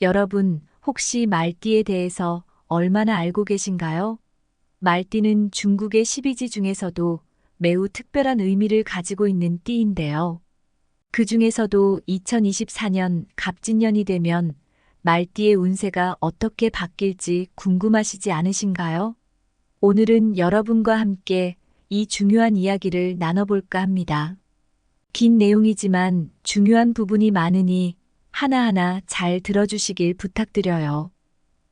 여러분, 혹시 말띠에 대해서 얼마나 알고 계신가요? 말띠는 중국의 12지 중에서도 매우 특별한 의미를 가지고 있는 띠인데요. 그 중에서도 2024년 갑진년이 되면 말띠의 운세가 어떻게 바뀔지 궁금하시지 않으신가요? 오늘은 여러분과 함께 이 중요한 이야기를 나눠볼까 합니다. 긴 내용이지만 중요한 부분이 많으니 하나하나 잘 들어주시길 부탁드려요.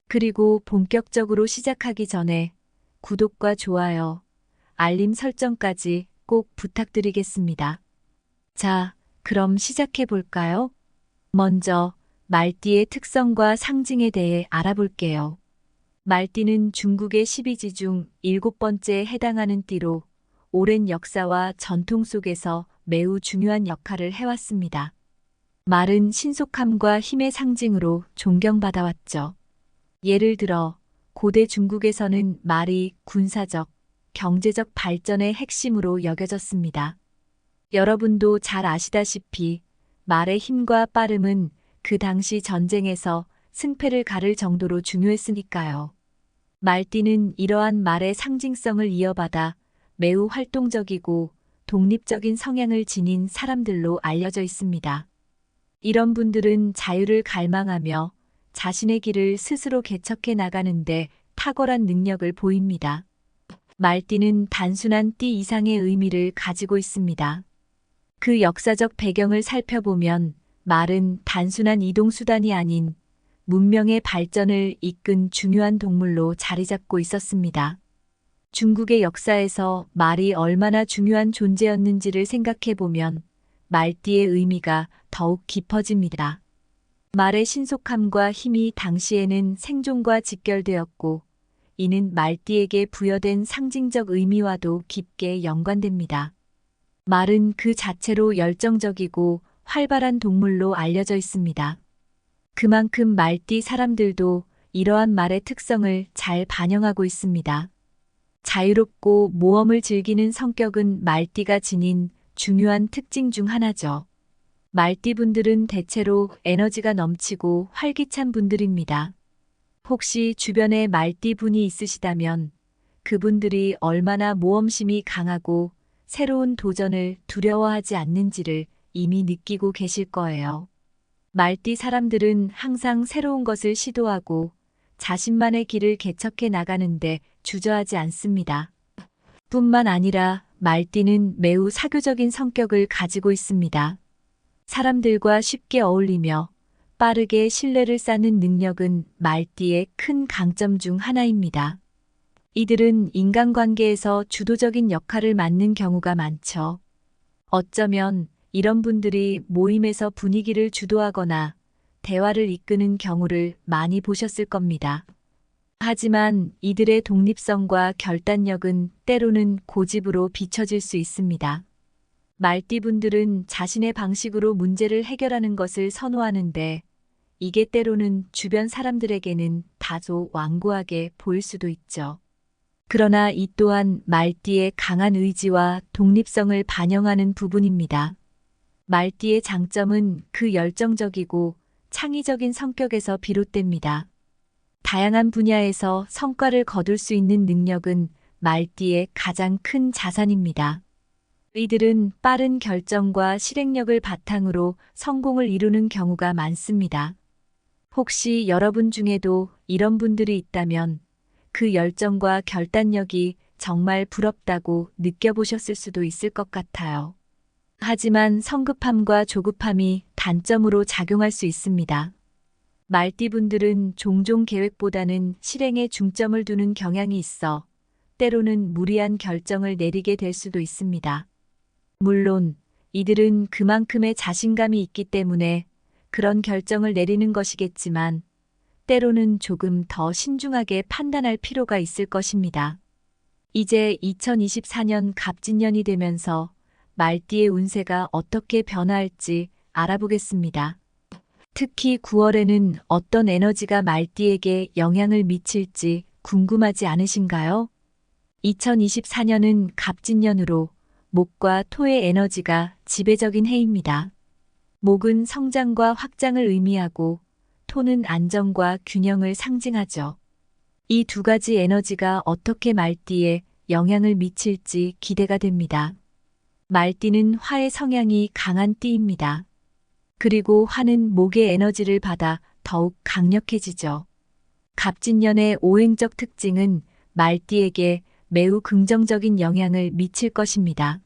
그리고 본격적으로 시작하기 전에 구독과 좋아요, 알림 설정까지 꼭 부탁드리겠습니다. 자, 그럼 시작해 볼까요? 먼저 말띠의 특성과 상징에 대해 알아볼게요. 말띠는 중국의 12지 중 7번째에 해당하는 띠로 오랜 역사와 전통 속에서 매우 중요한 역할을 해왔습니다. 말은 신속함과 힘의 상징으로 존경받아왔죠. 예를 들어 고대 중국에서는 말이 군사적, 경제적 발전의 핵심으로 여겨졌습니다. 여러분도 잘 아시다시피 말의 힘과 빠름은 그 당시 전쟁에서 승패를 가를 정도로 중요했으니까요. 말띠는 이러한 말의 상징성을 이어받아 매우 활동적이고 독립적인 성향을 지닌 사람들로 알려져 있습니다. 이런 분들은 자유를 갈망하며 자신의 길을 스스로 개척해 나가는데 탁월한 능력을 보입니다. 말띠는 단순한 띠 이상의 의미를 가지고 있습니다. 그 역사적 배경을 살펴보면 말은 단순한 이동수단이 아닌 문명의 발전을 이끈 중요한 동물로 자리 잡고 있었습니다. 중국의 역사에서 말이 얼마나 중요한 존재였는지를 생각해보면 말띠의 의미가 더욱 깊어집니다. 말의 신속함과 힘이 당시에는 생존과 직결되었고, 이는 말띠에게 부여된 상징적 의미와도 깊게 연관됩니다. 말은 그 자체로 열정적이고 활발한 동물로 알려져 있습니다. 그만큼 말띠 사람들도 이러한 말의 특성을 잘 반영하고 있습니다. 자유롭고 모험을 즐기는 성격은 말띠가 지닌 중요한 특징 중 하나죠. 말띠분들은 대체로 에너지가 넘치고 활기찬 분들입니다. 혹시 주변에 말띠분이 있으시다면 그분들이 얼마나 모험심이 강하고 새로운 도전을 두려워하지 않는지를 이미 느끼고 계실 거예요. 말띠 사람들은 항상 새로운 것을 시도하고 자신만의 길을 개척해 나가는데 주저하지 않습니다. 뿐만 아니라 말띠는 매우 사교적인 성격을 가지고 있습니다. 사람들과 쉽게 어울리며 빠르게 신뢰를 쌓는 능력은 말띠의 큰 강점 중 하나입니다. 이들은 인간관계에서 주도적인 역할을 맡는 경우가 많죠. 어쩌면 이런 분들이 모임에서 분위기를 주도하거나 대화를 이끄는 경우를 많이 보셨을 겁니다. 하지만 이들의 독립성과 결단력은 때로는 고집으로 비춰질 수 있습니다. 말띠분들은 자신의 방식으로 문제를 해결하는 것을 선호하는데 이게 때로는 주변 사람들에게는 다소 완고하게 보일 수도 있죠. 그러나 이 또한 말띠의 강한 의지와 독립성을 반영하는 부분입니다. 말띠의 장점은 그 열정적이고 창의적인 성격에서 비롯됩니다. 다양한 분야에서 성과를 거둘 수 있는 능력은 말띠의 가장 큰 자산입니다. 이들은 빠른 결정과 실행력을 바탕으로 성공을 이루는 경우가 많습니다. 혹시 여러분 중에도 이런 분들이 있다면 그 열정과 결단력이 정말 부럽다고 느껴보셨을 수도 있을 것 같아요. 하지만 성급함과 조급함이 단점으로 작용할 수 있습니다. 말띠분들은 종종 계획보다는 실행에 중점을 두는 경향이 있어 때로는 무리한 결정을 내리게 될 수도 있습니다. 물론 이들은 그만큼의 자신감이 있기 때문에 그런 결정을 내리는 것이겠지만 때로는 조금 더 신중하게 판단할 필요가 있을 것입니다. 이제 2024년 갑진년이 되면서 말띠의 운세가 어떻게 변화할지 알아보겠습니다. 특히 9월에는 어떤 에너지가 말띠에게 영향을 미칠지 궁금하지 않으신가요? 2024년은 갑진년으로 목과 토의 에너지가 지배적인 해입니다. 목은 성장과 확장을 의미하고 토는 안정과 균형을 상징하죠. 이 두 가지 에너지가 어떻게 말띠에 영향을 미칠지 기대가 됩니다. 말띠는 화의 성향이 강한 띠입니다. 그리고 화는 목의 에너지를 받아 더욱 강력해지죠. 갑진년의 오행적 특징은 말띠에게 매우 긍정적인 영향을 미칠 것입니다.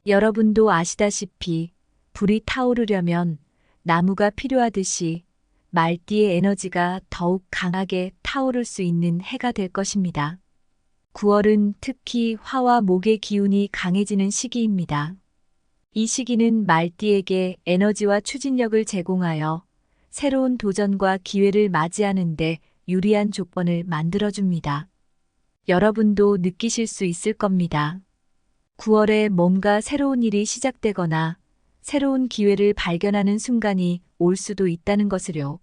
여러분도 아시다시피 불이 타오르려면 나무가 필요하듯이 말띠의 에너지가 더욱 강하게 타오를 수 있는 해가 될 것입니다. 9월은 특히 화와 목의 기운이 강해지는 시기입니다. 이 시기는 말띠에게 에너지와 추진력을 제공하여 새로운 도전과 기회를 맞이하는데 유리한 조건을 만들어줍니다. 여러분도 느끼실 수 있을 겁니다. 9월에 뭔가 새로운 일이 시작되거나 새로운 기회를 발견하는 순간이 올 수도 있다는 것을요.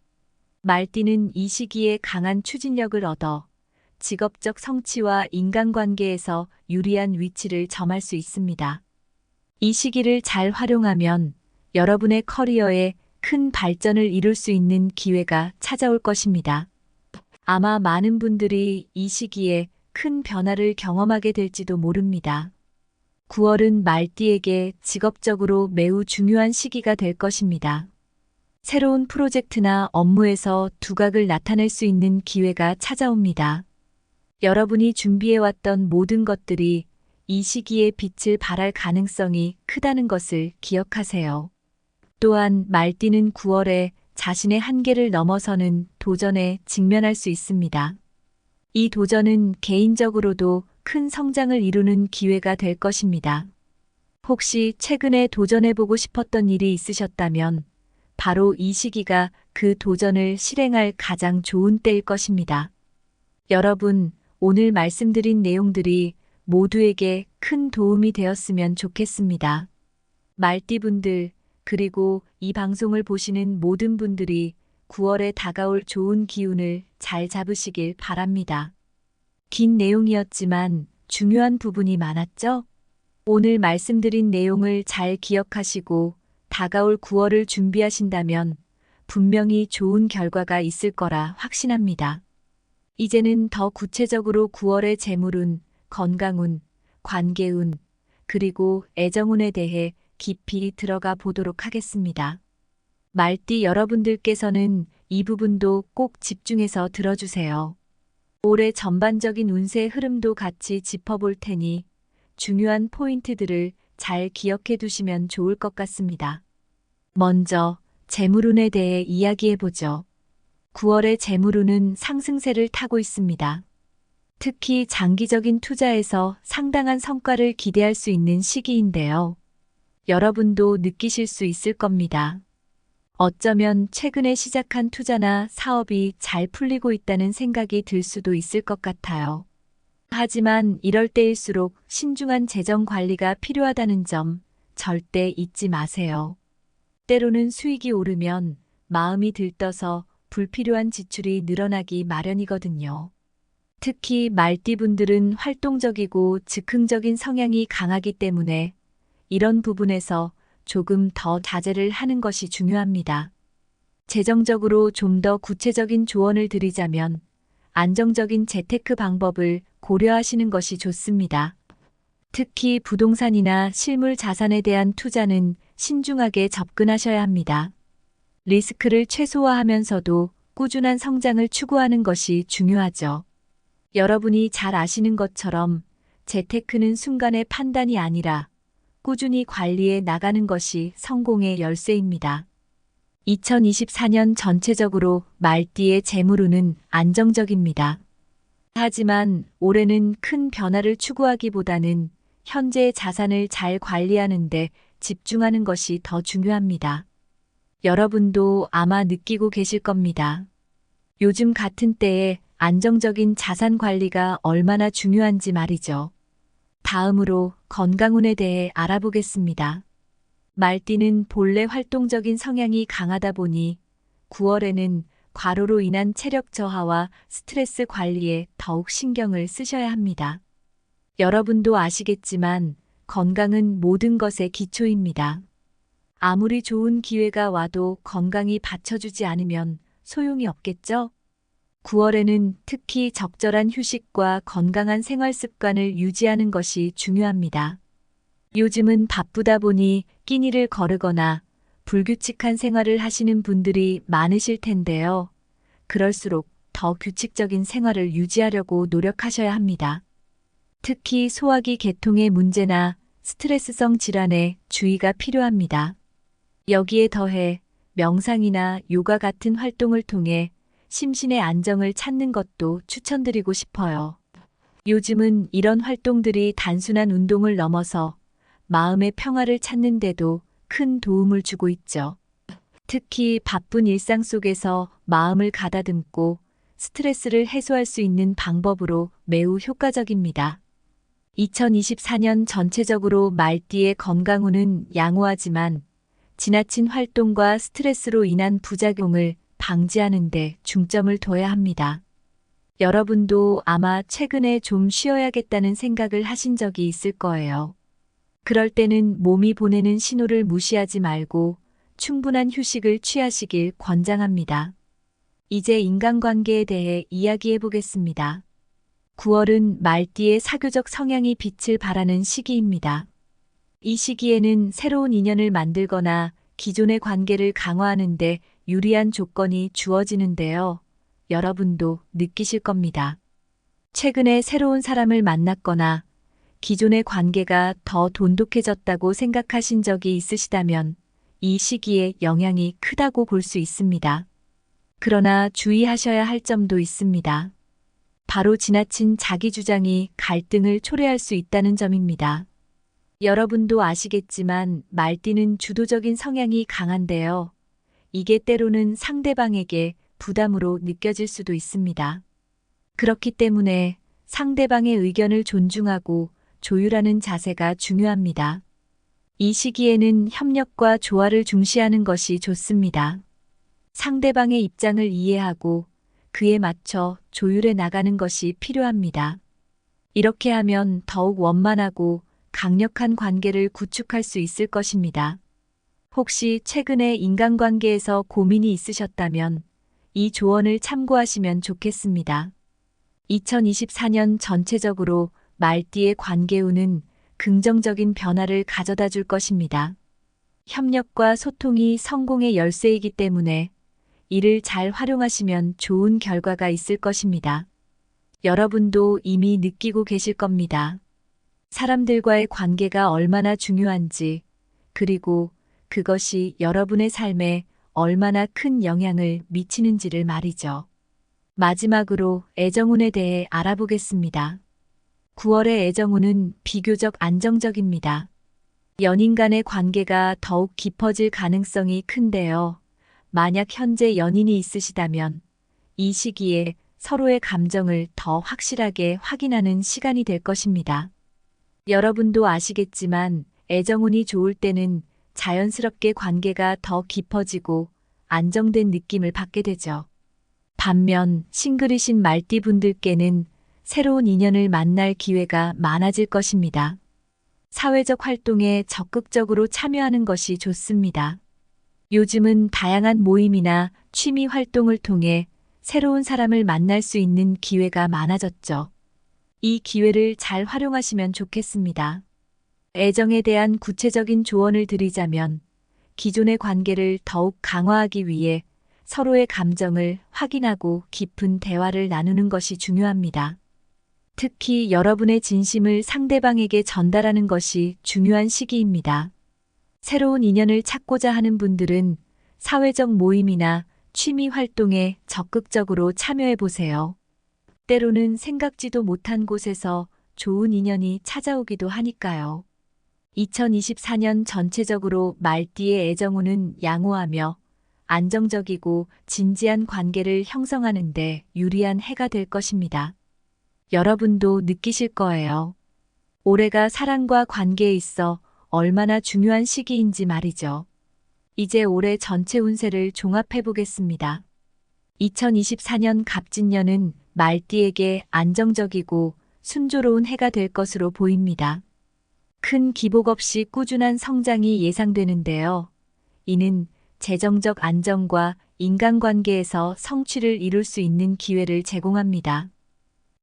말띠는 이 시기에 강한 추진력을 얻어 직업적 성취와 인간관계에서 유리한 위치를 점할 수 있습니다. 이 시기를 잘 활용하면 여러분의 커리어에 큰 발전을 이룰 수 있는 기회가 찾아올 것입니다. 아마 많은 분들이 이 시기에 큰 변화를 경험하게 될지도 모릅니다. 9월은 말띠에게 직업적으로 매우 중요한 시기가 될 것입니다. 새로운 프로젝트나 업무에서 두각을 나타낼 수 있는 기회가 찾아옵니다. 여러분이 준비해왔던 모든 것들이 이 시기에 빛을 발할 가능성이 크다는 것을 기억하세요. 또한 말띠는 9월에 자신의 한계를 넘어서는 도전에 직면할 수 있습니다. 이 도전은 개인적으로도 큰 성장을 이루는 기회가 될 것입니다. 혹시 최근에 도전해보고 싶었던 일이 있으셨다면 바로 이 시기가 그 도전을 실행할 가장 좋은 때일 것입니다. 여러분, 오늘 말씀드린 내용들이 모두에게 큰 도움이 되었으면 좋겠습니다. 말띠분들, 그리고 이 방송을 보시는 모든 분들이 9월에 다가올 좋은 기운을 잘 잡으시길 바랍니다. 긴 내용이었지만 중요한 부분이 많았죠? 오늘 말씀드린 내용을 잘 기억하시고 다가올 9월을 준비하신다면 분명히 좋은 결과가 있을 거라 확신합니다. 이제는 더 구체적으로 9월의 재물운, 건강운, 관계운, 그리고 애정운에 대해 깊이 들어가 보도록 하겠습니다. 말띠 여러분들께서는 이 부분도 꼭 집중해서 들어주세요. 올해 전반적인 운세 흐름도 같이 짚어볼 테니 중요한 포인트들을 잘 기억해 두시면 좋을 것 같습니다. 먼저 재물운에 대해 이야기해보죠. 9월의 재물운은 상승세를 타고 있습니다. 특히 장기적인 투자에서 상당한 성과를 기대할 수 있는 시기인데요. 여러분도 느끼실 수 있을 겁니다. 어쩌면 최근에 시작한 투자나 사업이 잘 풀리고 있다는 생각이 들 수도 있을 것 같아요. 하지만 이럴 때일수록 신중한 재정 관리가 필요하다는 점 절대 잊지 마세요. 때로는 수익이 오르면 마음이 들떠서 불필요한 지출이 늘어나기 마련이거든요. 특히 말띠분들은 활동적이고 즉흥적인 성향이 강하기 때문에 이런 부분에서 조금 더 자제를 하는 것이 중요합니다. 재정적으로 좀 더 구체적인 조언을 드리자면 안정적인 재테크 방법을 고려하시는 것이 좋습니다. 특히 부동산이나 실물 자산에 대한 투자는 신중하게 접근하셔야 합니다. 리스크를 최소화하면서도 꾸준한 성장을 추구하는 것이 중요하죠. 여러분이 잘 아시는 것처럼 재테크는 순간의 판단이 아니라 꾸준히 관리해 나가는 것이 성공의 열쇠입니다. 2024년 전체적으로 말띠의 재물운은 안정적입니다. 하지만 올해는 큰 변화를 추구하기보다는 현재의 자산을 잘 관리하는 데 집중하는 것이 더 중요합니다. 여러분도 아마 느끼고 계실 겁니다. 요즘 같은 때에 안정적인 자산 관리가 얼마나 중요한지 말이죠. 다음으로 건강운에 대해 알아보겠습니다. 말띠는 본래 활동적인 성향이 강하다 보니 9월에는 과로로 인한 체력 저하와 스트레스 관리에 더욱 신경을 쓰셔야 합니다. 여러분도 아시겠지만 건강은 모든 것의 기초입니다. 아무리 좋은 기회가 와도 건강이 받쳐주지 않으면 소용이 없겠죠? 9월에는 특히 적절한 휴식과 건강한 생활 습관을 유지하는 것이 중요합니다. 요즘은 바쁘다 보니 끼니를 거르거나 불규칙한 생활을 하시는 분들이 많으실 텐데요. 그럴수록 더 규칙적인 생활을 유지하려고 노력하셔야 합니다. 특히 소화기 계통의 문제나 스트레스성 질환에 주의가 필요합니다. 여기에 더해 명상이나 요가 같은 활동을 통해 심신의 안정을 찾는 것도 추천드리고 싶어요. 요즘은 이런 활동들이 단순한 운동을 넘어서 마음의 평화를 찾는 데도 큰 도움을 주고 있죠. 특히 바쁜 일상 속에서 마음을 가다듬고 스트레스를 해소할 수 있는 방법으로 매우 효과적입니다. 2024년 전체적으로 말띠의 건강운은 양호하지만 지나친 활동과 스트레스로 인한 부작용을 방지하는 데 중점을 둬야 합니다. 여러분도 아마 최근에 좀 쉬어야겠다는 생각을 하신 적이 있을 거예요. 그럴 때는 몸이 보내는 신호를 무시하지 말고 충분한 휴식을 취하시길 권장합니다. 이제 인간관계에 대해 이야기해 보겠습니다. 9월은 말띠의 사교적 성향이 빛을 발하는 시기입니다. 이 시기에는 새로운 인연을 만들거나 기존의 관계를 강화하는 데 유리한 조건이 주어지는데요. 여러분도 느끼실 겁니다. 최근에 새로운 사람을 만났거나 기존의 관계가 더 돈독해졌다고 생각하신 적이 있으시다면 이 시기에 영향이 크다고 볼 수 있습니다. 그러나 주의하셔야 할 점도 있습니다. 바로 지나친 자기 주장이 갈등을 초래할 수 있다는 점입니다. 여러분도 아시겠지만 말띠는 주도적인 성향이 강한데요. 이게 때로는 상대방에게 부담으로 느껴질 수도 있습니다. 그렇기 때문에 상대방의 의견을 존중하고 조율하는 자세가 중요합니다. 이 시기에는 협력과 조화를 중시하는 것이 좋습니다. 상대방의 입장을 이해하고 그에 맞춰 조율해 나가는 것이 필요합니다. 이렇게 하면 더욱 원만하고 강력한 관계를 구축할 수 있을 것입니다. 혹시 최근에 인간관계에서 고민이 있으셨다면 이 조언을 참고하시면 좋겠습니다. 2024년 전체적으로 말띠의 관계운은 긍정적인 변화를 가져다 줄 것입니다. 협력과 소통이 성공의 열쇠이기 때문에 이를 잘 활용하시면 좋은 결과가 있을 것입니다. 여러분도 이미 느끼고 계실 겁니다. 사람들과의 관계가 얼마나 중요한지, 그리고 그것이 여러분의 삶에 얼마나 큰 영향을 미치는지를 말이죠. 마지막으로 애정운에 대해 알아보겠습니다. 9월의 애정운은 비교적 안정적입니다. 연인 간의 관계가 더욱 깊어질 가능성이 큰데요. 만약 현재 연인이 있으시다면 이 시기에 서로의 감정을 더 확실하게 확인하는 시간이 될 것입니다. 여러분도 아시겠지만 애정운이 좋을 때는 자연스럽게 관계가 더 깊어지고 안정된 느낌을 받게 되죠. 반면 싱글이신 말띠 분들께는 새로운 인연을 만날 기회가 많아질 것입니다. 사회적 활동에 적극적으로 참여하는 것이 좋습니다. 요즘은 다양한 모임이나 취미 활동을 통해 새로운 사람을 만날 수 있는 기회가 많아졌죠. 이 기회를 잘 활용하시면 좋겠습니다. 애정에 대한 구체적인 조언을 드리자면 기존의 관계를 더욱 강화하기 위해 서로의 감정을 확인하고 깊은 대화를 나누는 것이 중요합니다. 특히 여러분의 진심을 상대방에게 전달하는 것이 중요한 시기입니다. 새로운 인연을 찾고자 하는 분들은 사회적 모임이나 취미 활동에 적극적으로 참여해 보세요. 때로는 생각지도 못한 곳에서 좋은 인연이 찾아오기도 하니까요. 2024년 전체적으로 말띠의 애정운은 양호하며 안정적이고 진지한 관계를 형성하는 데 유리한 해가 될 것입니다. 여러분도 느끼실 거예요. 올해가 사랑과 관계에 있어 얼마나 중요한 시기인지 말이죠. 이제 올해 전체 운세를 종합해 보겠습니다. 2024년 갑진년은 말띠에게 안정적이고 순조로운 해가 될 것으로 보입니다. 큰 기복 없이 꾸준한 성장이 예상되는데요. 이는 재정적 안정과 인간관계에서 성취를 이룰 수 있는 기회를 제공합니다.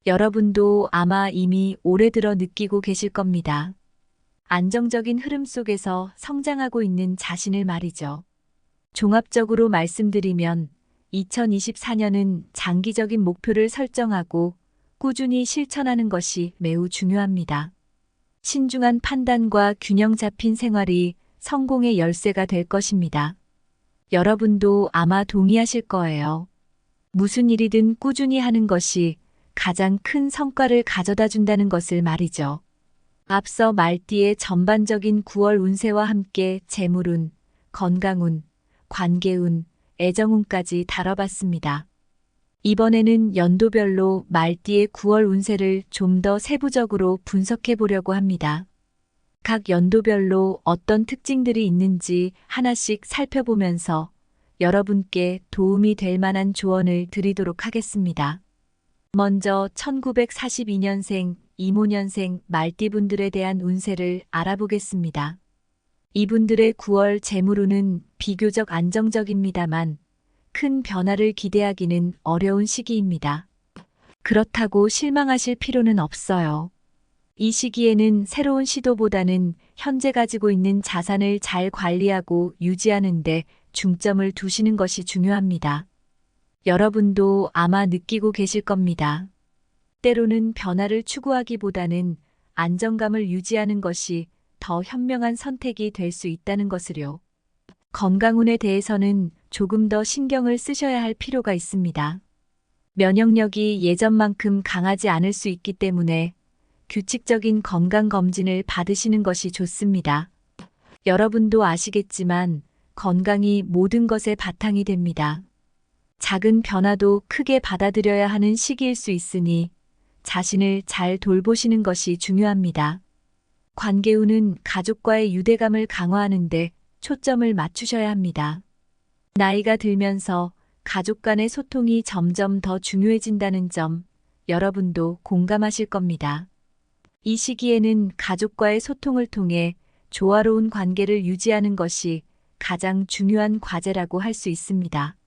여러분도 아마 이미 오래 들어 느끼고 계실 겁니다. 안정적인 흐름 속에서 성장하고 있는 자신을 말이죠. 종합적으로 말씀드리면 2024년은 장기적인 목표를 설정하고 꾸준히 실천하는 것이 매우 중요합니다. 신중한 판단과 균형 잡힌 생활이 성공의 열쇠가 될 것입니다. 여러분도 아마 동의하실 거예요. 무슨 일이든 꾸준히 하는 것이 가장 큰 성과를 가져다 준다는 것을 말이죠. 앞서 말띠의 전반적인 9월 운세와 함께 재물운, 건강운, 관계운, 애정운까지 다뤄봤습니다. 이번에는 연도별로 말띠의 9월 운세를 좀 더 세부적으로 분석해 보려고 합니다. 각 연도별로 어떤 특징들이 있는지 하나씩 살펴보면서 여러분께 도움이 될 만한 조언을 드리도록 하겠습니다. 먼저 1942년생, 이모년생 말띠분들에 대한 운세를 알아보겠습니다. 이분들의 9월 재물운은 비교적 안정적입니다만 큰 변화를 기대하기는 어려운 시기입니다. 그렇다고 실망하실 필요는 없어요. 이 시기에는 새로운 시도보다는 현재 가지고 있는 자산을 잘 관리하고 유지하는 데 중점을 두시는 것이 중요합니다. 여러분도 아마 느끼고 계실 겁니다. 때로는 변화를 추구하기보다는 안정감을 유지하는 것이 더 현명한 선택이 될 수 있다는 것을요. 건강운에 대해서는 조금 더 신경을 쓰셔야 할 필요가 있습니다. 면역력이 예전만큼 강하지 않을 수 있기 때문에 규칙적인 건강검진을 받으시는 것이 좋습니다. 여러분도 아시겠지만 건강이 모든 것의 바탕이 됩니다. 작은 변화도 크게 받아들여야 하는 시기일 수 있으니 자신을 잘 돌보시는 것이 중요합니다. 관계운은 가족과의 유대감을 강화하는 데 초점을 맞추셔야 합니다. 나이가 들면서 가족 간의 소통이 점점 더 중요해진다는 점 여러분도 공감하실 겁니다. 이 시기에는 가족과의 소통을 통해 조화로운 관계를 유지하는 것이 가장 중요한 과제라고 할 수 있습니다.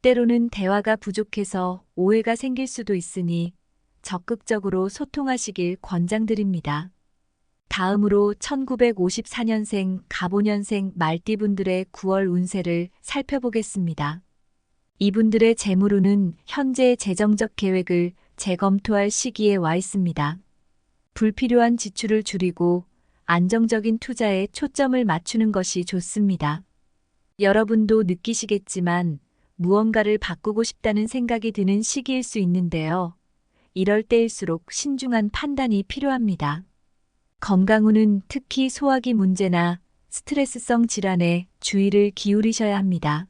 때로는 대화가 부족해서 오해가 생길 수도 있으니 적극적으로 소통하시길 권장드립니다. 다음으로 1954년생, 갑오년생 말띠분들의 9월 운세를 살펴보겠습니다. 이분들의 재물운은 현재의 재정적 계획을 재검토할 시기에 와 있습니다. 불필요한 지출을 줄이고 안정적인 투자에 초점을 맞추는 것이 좋습니다. 여러분도 느끼시겠지만 무언가를 바꾸고 싶다는 생각이 드는 시기일 수 있는데요. 이럴 때일수록 신중한 판단이 필요합니다. 건강운은 특히 소화기 문제나 스트레스성 질환에 주의를 기울이셔야 합니다.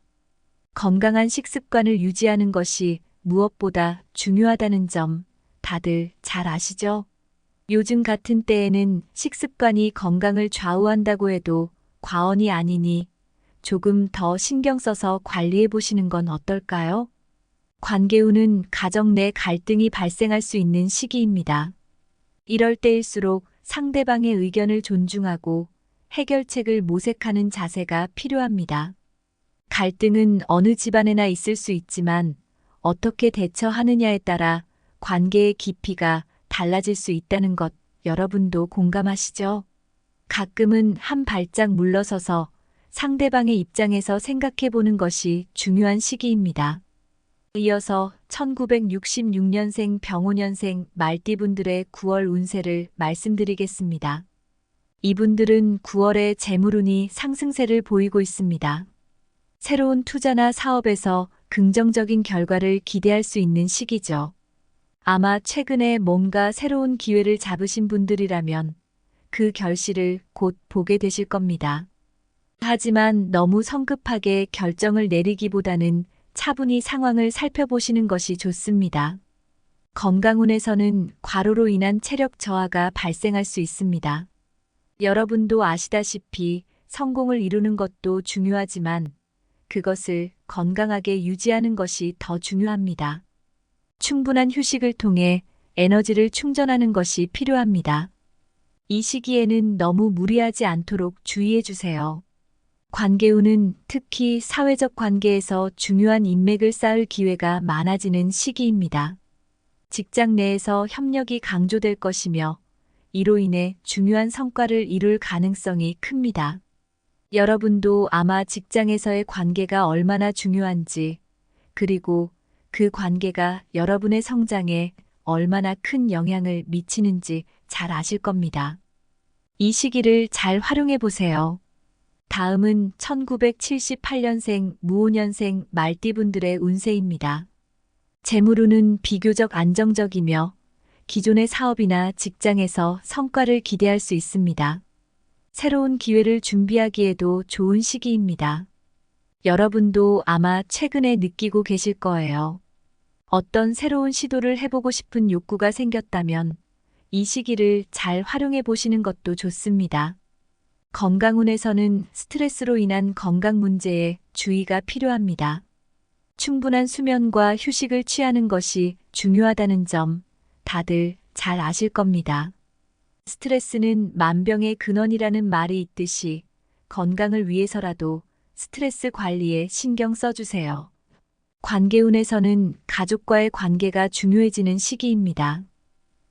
건강한 식습관을 유지하는 것이 무엇보다 중요하다는 점 다들 잘 아시죠? 요즘 같은 때에는 식습관이 건강을 좌우한다고 해도 과언이 아니니 조금 더 신경 써서 관리해 보시는 건 어떨까요? 관계운은 가정 내 갈등이 발생할 수 있는 시기입니다. 이럴 때일수록 상대방의 의견을 존중하고 해결책을 모색하는 자세가 필요합니다. 갈등은 어느 집안에나 있을 수 있지만 어떻게 대처하느냐에 따라 관계의 깊이가 달라질 수 있다는 것 여러분도 공감하시죠? 가끔은 한 발짝 물러서서 상대방의 입장에서 생각해 보는 것이 중요한 시기입니다. 이어서 1966년생 병오년생 말띠분들의 9월 운세를 말씀드리겠습니다. 이분들은 9월에 재물운이 상승세를 보이고 있습니다. 새로운 투자나 사업에서 긍정적인 결과를 기대할 수 있는 시기죠. 아마 최근에 뭔가 새로운 기회를 잡으신 분들이라면 그 결실을 곧 보게 되실 겁니다. 하지만 너무 성급하게 결정을 내리기보다는 차분히 상황을 살펴보시는 것이 좋습니다. 건강운에서는 과로로 인한 체력 저하가 발생할 수 있습니다. 여러분도 아시다시피 성공을 이루는 것도 중요하지만 그것을 건강하게 유지하는 것이 더 중요합니다. 충분한 휴식을 통해 에너지를 충전하는 것이 필요합니다. 이 시기에는 너무 무리하지 않도록 주의해 주세요. 관계운은 특히 사회적 관계에서 중요한 인맥을 쌓을 기회가 많아지는 시기입니다. 직장 내에서 협력이 강조될 것이며 이로 인해 중요한 성과를 이룰 가능성이 큽니다. 여러분도 아마 직장에서의 관계가 얼마나 중요한지, 그리고 그 관계가 여러분의 성장에 얼마나 큰 영향을 미치는지 잘 아실 겁니다. 이 시기를 잘 활용해 보세요. 다음은 1978년생 무오년생 말띠분들의 운세입니다. 재물운은 비교적 안정적이며 기존의 사업이나 직장에서 성과를 기대할 수 있습니다. 새로운 기회를 준비하기에도 좋은 시기입니다. 여러분도 아마 최근에 느끼고 계실 거예요. 어떤 새로운 시도를 해보고 싶은 욕구가 생겼다면 이 시기를 잘 활용해 보시는 것도 좋습니다. 건강운에서는 스트레스로 인한 건강 문제에 주의가 필요합니다. 충분한 수면과 휴식을 취하는 것이 중요하다는 점 다들 잘 아실 겁니다. 스트레스는 만병의 근원이라는 말이 있듯이 건강을 위해서라도 스트레스 관리에 신경 써주세요. 관계운에서는 가족과의 관계가 중요해지는 시기입니다.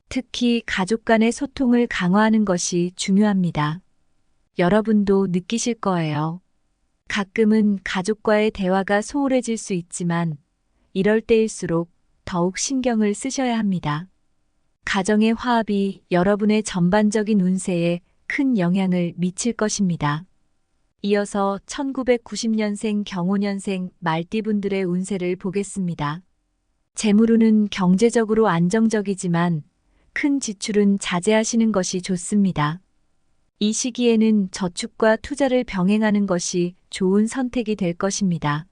특히 가족 간의 소통을 강화하는 것이 중요합니다. 여러분도 느끼실 거예요. 가끔은 가족과의 대화가 소홀해질 수 있지만 이럴 때일수록 더욱 신경을 쓰셔야 합니다. 가정의 화합이 여러분의 전반적인 운세에 큰 영향을 미칠 것입니다. 이어서 1990년생 경오년생 말띠분들의 운세를 보겠습니다. 재물운은 경제적으로 안정적이지만 큰 지출은 자제하시는 것이 좋습니다. 이 시기에는 저축과 투자를 병행하는 것이 좋은 선택이 될 것입니다.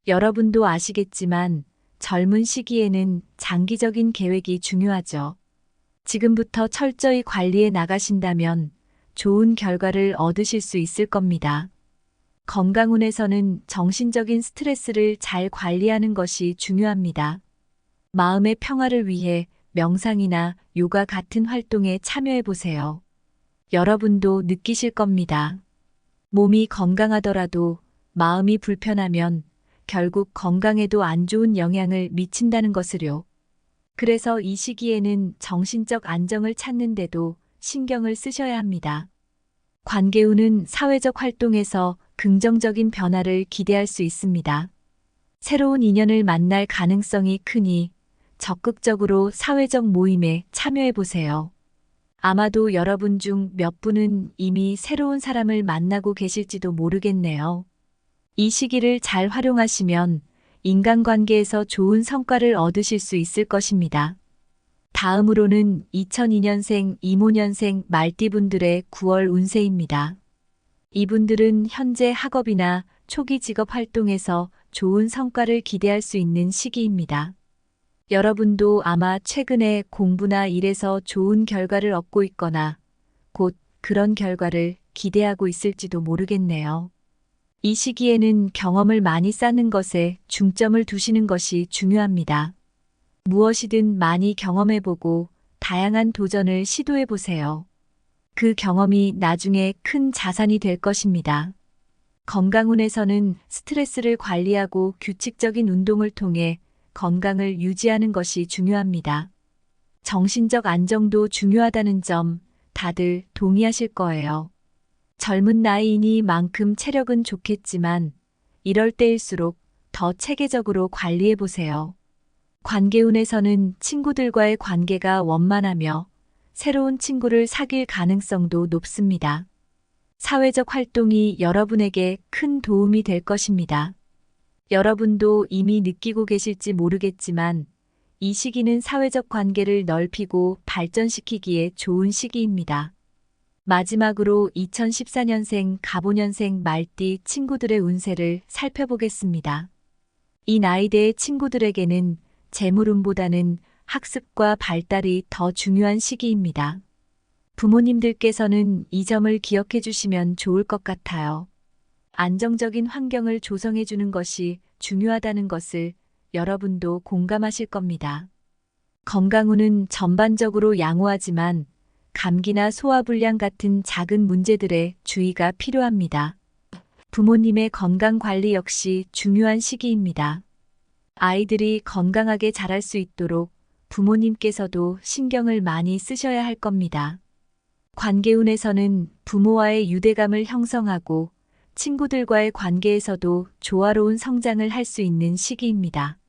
여러분도 아시겠지만 젊은 시기에는 장기적인 계획이 중요하죠. 지금부터 철저히 관리해 나가신다면 좋은 결과를 얻으실 수 있을 겁니다. 건강운에서는 정신적인 스트레스를 잘 관리하는 것이 중요합니다. 마음의 평화를 위해 명상이나 요가 같은 활동에 참여해 보세요. 여러분도 느끼실 겁니다. 몸이 건강하더라도 마음이 불편하면 결국 건강에도 안 좋은 영향을 미친다는 것을요. 그래서 이 시기에는 정신적 안정을 찾는데도 신경을 쓰셔야 합니다. 관계운은 사회적 활동에서 긍정적인 변화를 기대할 수 있습니다. 새로운 인연을 만날 가능성이 크니 적극적으로 사회적 모임에 참여해 보세요. 아마도 여러분 중 몇 분은 이미 새로운 사람을 만나고 계실지도 모르겠네요. 이 시기를 잘 활용하시면 인간관계에서 좋은 성과를 얻으실 수 있을 것입니다. 다음으로는 2002년생 이모년생 말띠분들의 9월 운세입니다. 이분들은 현재 학업이나 초기 직업 활동에서 좋은 성과를 기대할 수 있는 시기입니다. 여러분도 아마 최근에 공부나 일에서 좋은 결과를 얻고 있거나 곧 그런 결과를 기대하고 있을지도 모르겠네요. 이 시기에는 경험을 많이 쌓는 것에 중점을 두시는 것이 중요합니다. 무엇이든 많이 경험해보고 다양한 도전을 시도해보세요. 그 경험이 나중에 큰 자산이 될 것입니다. 건강운에서는 스트레스를 관리하고 규칙적인 운동을 통해 건강을 유지하는 것이 중요합니다. 정신적 안정도 중요하다는 점 다들 동의하실 거예요. 젊은 나이이니만큼 체력은 좋겠지만 이럴 때일수록 더 체계적으로 관리해 보세요. 관계운에서는 친구들과의 관계가 원만하며 새로운 친구를 사귈 가능성도 높습니다. 사회적 활동이 여러분에게 큰 도움이 될 것입니다. 여러분도 이미 느끼고 계실지 모르겠지만 이 시기는 사회적 관계를 넓히고 발전시키기에 좋은 시기입니다. 마지막으로 2014년생 갑오년생 말띠 친구들의 운세를 살펴보겠습니다. 이 나이대의 친구들에게는 재물운보다는 학습과 발달이 더 중요한 시기입니다. 부모님들께서는 이 점을 기억해 주시면 좋을 것 같아요. 안정적인 환경을 조성해 주는 것이 중요하다는 것을 여러분도 공감하실 겁니다. 건강운은 전반적으로 양호하지만 감기나 소화불량 같은 작은 문제들에 주의가 필요합니다. 부모님의 건강 관리 역시 중요한 시기입니다. 아이들이 건강하게 자랄 수 있도록 부모님께서도 신경을 많이 쓰셔야 할 겁니다. 관계운에서는 부모와의 유대감을 형성하고 친구들과의 관계에서도 조화로운 성장을 할 수 있는 시기입니다.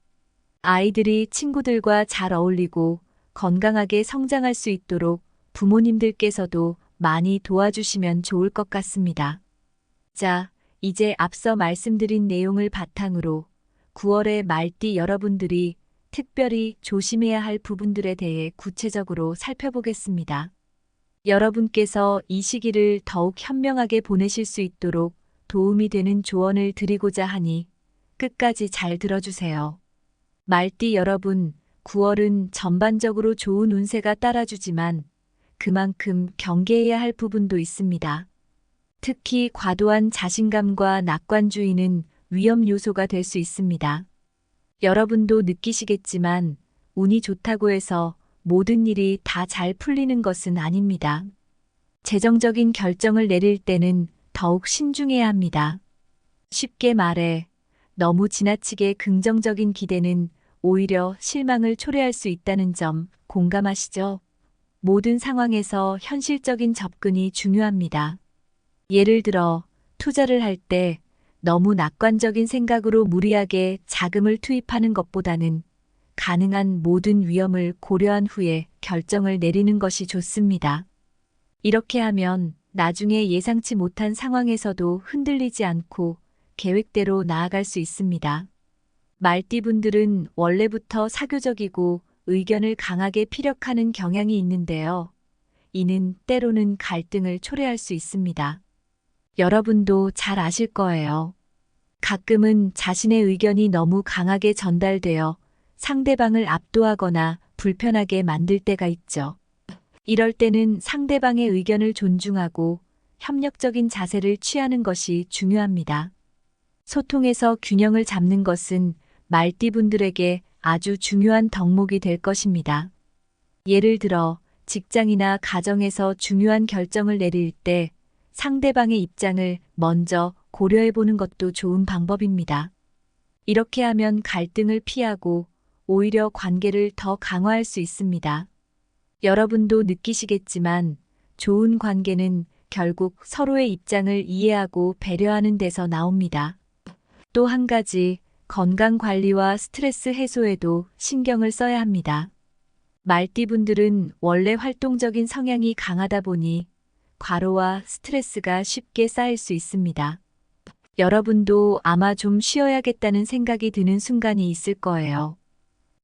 아이들이 친구들과 잘 어울리고 건강하게 성장할 수 있도록 부모님들께서도 많이 도와주시면 좋을 것 같습니다. 자, 이제 앞서 말씀드린 내용을 바탕으로 9월의 말띠 여러분들이 특별히 조심해야 할 부분들에 대해 구체적으로 살펴보겠습니다. 여러분께서 이 시기를 더욱 현명하게 보내실 수 있도록 도움이 되는 조언을 드리고자 하니 끝까지 잘 들어주세요. 말띠 여러분, 9월은 전반적으로 좋은 운세가 따라주지만 그만큼 경계해야 할 부분도 있습니다. 특히 과도한 자신감과 낙관주의는 위험 요소가 될 수 있습니다. 여러분도 느끼시겠지만 운이 좋다고 해서 모든 일이 다 잘 풀리는 것은 아닙니다. 재정적인 결정을 내릴 때는 더욱 신중해야 합니다. 쉽게 말해 너무 지나치게 긍정적인 기대는 오히려 실망을 초래할 수 있다는 점 공감하시죠? 모든 상황에서 현실적인 접근이 중요합니다. 예를 들어 투자를 할 때 너무 낙관적인 생각으로 무리하게 자금을 투입하는 것보다는 가능한 모든 위험을 고려한 후에 결정을 내리는 것이 좋습니다. 이렇게 하면 나중에 예상치 못한 상황에서도 흔들리지 않고 계획대로 나아갈 수 있습니다. 말띠분들은 원래부터 사교적이고 의견을 강하게 피력하는 경향이 있는데요. 이는 때로는 갈등을 초래할 수 있습니다. 여러분도 잘 아실 거예요. 가끔은 자신의 의견이 너무 강하게 전달되어 상대방을 압도하거나 불편하게 만들 때가 있죠. 이럴 때는 상대방의 의견을 존중하고 협력적인 자세를 취하는 것이 중요합니다. 소통에서 균형을 잡는 것은 말띠분들에게 아주 중요한 덕목이 될 것입니다. 예를 들어 직장이나 가정에서 중요한 결정을 내릴 때 상대방의 입장을 먼저 고려해 보는 것도 좋은 방법입니다. 이렇게 하면 갈등을 피하고 오히려 관계를 더 강화할 수 있습니다. 여러분도 느끼시겠지만 좋은 관계는 결국 서로의 입장을 이해하고 배려하는 데서 나옵니다. 또 한 가지, 건강 관리와 스트레스 해소에도 신경을 써야 합니다. 말띠분들은 원래 활동적인 성향이 강하다 보니 과로와 스트레스가 쉽게 쌓일 수 있습니다. 여러분도 아마 좀 쉬어야겠다는 생각이 드는 순간이 있을 거예요.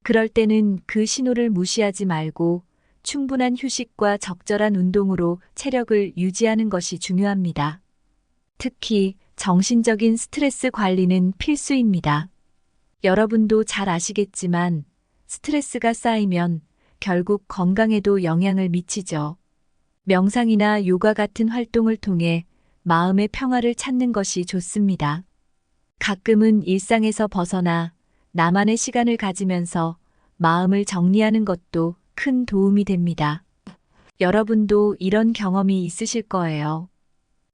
그럴 때는 그 신호를 무시하지 말고 충분한 휴식과 적절한 운동으로 체력을 유지하는 것이 중요합니다. 특히 정신적인 스트레스 관리는 필수입니다. 여러분도 잘 아시겠지만 스트레스가 쌓이면 결국 건강에도 영향을 미치죠. 명상이나 요가 같은 활동을 통해 마음의 평화를 찾는 것이 좋습니다. 가끔은 일상에서 벗어나 나만의 시간을 가지면서 마음을 정리하는 것도 큰 도움이 됩니다. 여러분도 이런 경험이 있으실 거예요.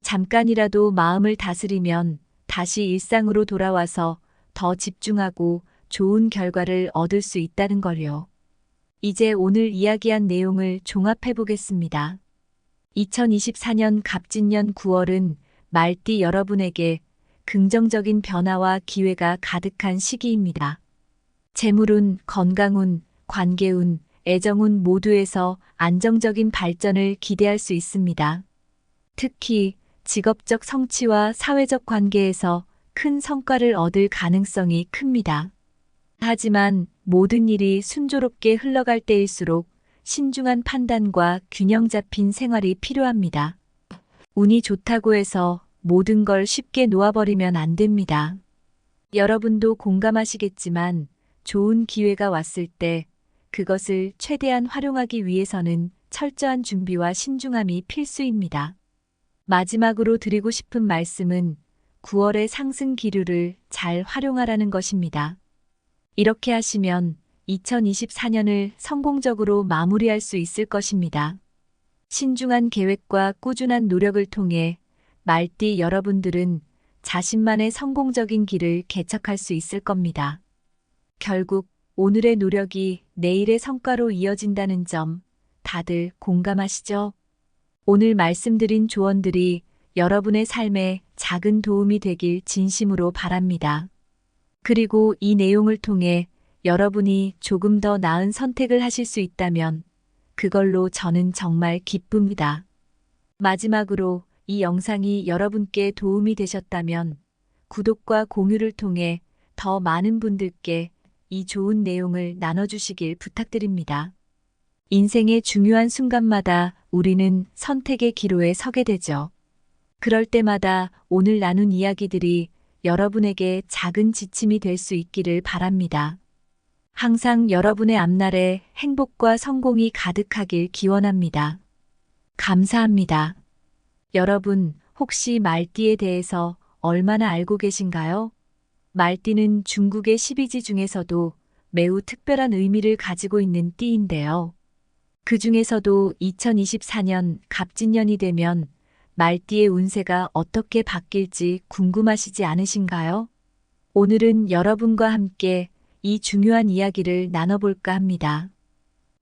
잠깐이라도 마음을 다스리면 다시 일상으로 돌아와서 더 집중하고 좋은 결과를 얻을 수 있다는 걸요. 이제 오늘 이야기한 내용을 종합해 보겠습니다. 2024년 갑진년 9월은 말띠 여러분에게 긍정적인 변화와 기회가 가득한 시기입니다. 재물운, 건강운, 관계운, 애정운 모두에서 안정적인 발전을 기대할 수 있습니다. 특히 직업적 성취와 사회적 관계에서 큰 성과를 얻을 가능성이 큽니다. 하지만 모든 일이 순조롭게 흘러갈 때일수록 신중한 판단과 균형 잡힌 생활이 필요합니다. 운이 좋다고 해서 모든 걸 쉽게 놓아버리면 안 됩니다. 여러분도 공감하시겠지만 좋은 기회가 왔을 때 그것을 최대한 활용하기 위해서는 철저한 준비와 신중함이 필수입니다. 마지막으로 드리고 싶은 말씀은 9월의 상승 기류를 잘 활용하라는 것입니다. 이렇게 하시면 2024년을 성공적으로 마무리할 수 있을 것입니다. 신중한 계획과 꾸준한 노력을 통해 말띠 여러분들은 자신만의 성공적인 길을 개척할 수 있을 겁니다. 결국 오늘의 노력이 내일의 성과로 이어진다는 점 다들 공감하시죠? 오늘 말씀드린 조언들이 여러분의 삶에 작은 도움이 되길 진심으로 바랍니다. 그리고 이 내용을 통해 여러분이 조금 더 나은 선택을 하실 수 있다면 그걸로 저는 정말 기쁩니다. 마지막으로 이 영상이 여러분께 도움이 되셨다면 구독과 공유를 통해 더 많은 분들께 이 좋은 내용을 나눠주시길 부탁드립니다. 인생의 중요한 순간마다 우리는 선택의 기로에 서게 되죠. 그럴 때마다 오늘 나눈 이야기들이 여러분에게 작은 지침이 될 수 있기를 바랍니다. 항상 여러분의 앞날에 행복과 성공이 가득하길 기원합니다. 감사합니다. 여러분, 혹시 말띠에 대해서 얼마나 알고 계신가요? 말띠는 중국의 12지 중에서도 매우 특별한 의미를 가지고 있는 띠인데요. 그 중에서도 2024년 갑진년이 되면 말띠의 운세가 어떻게 바뀔지 궁금하시지 않으신가요? 오늘은 여러분과 함께 이 중요한 이야기를 나눠볼까 합니다.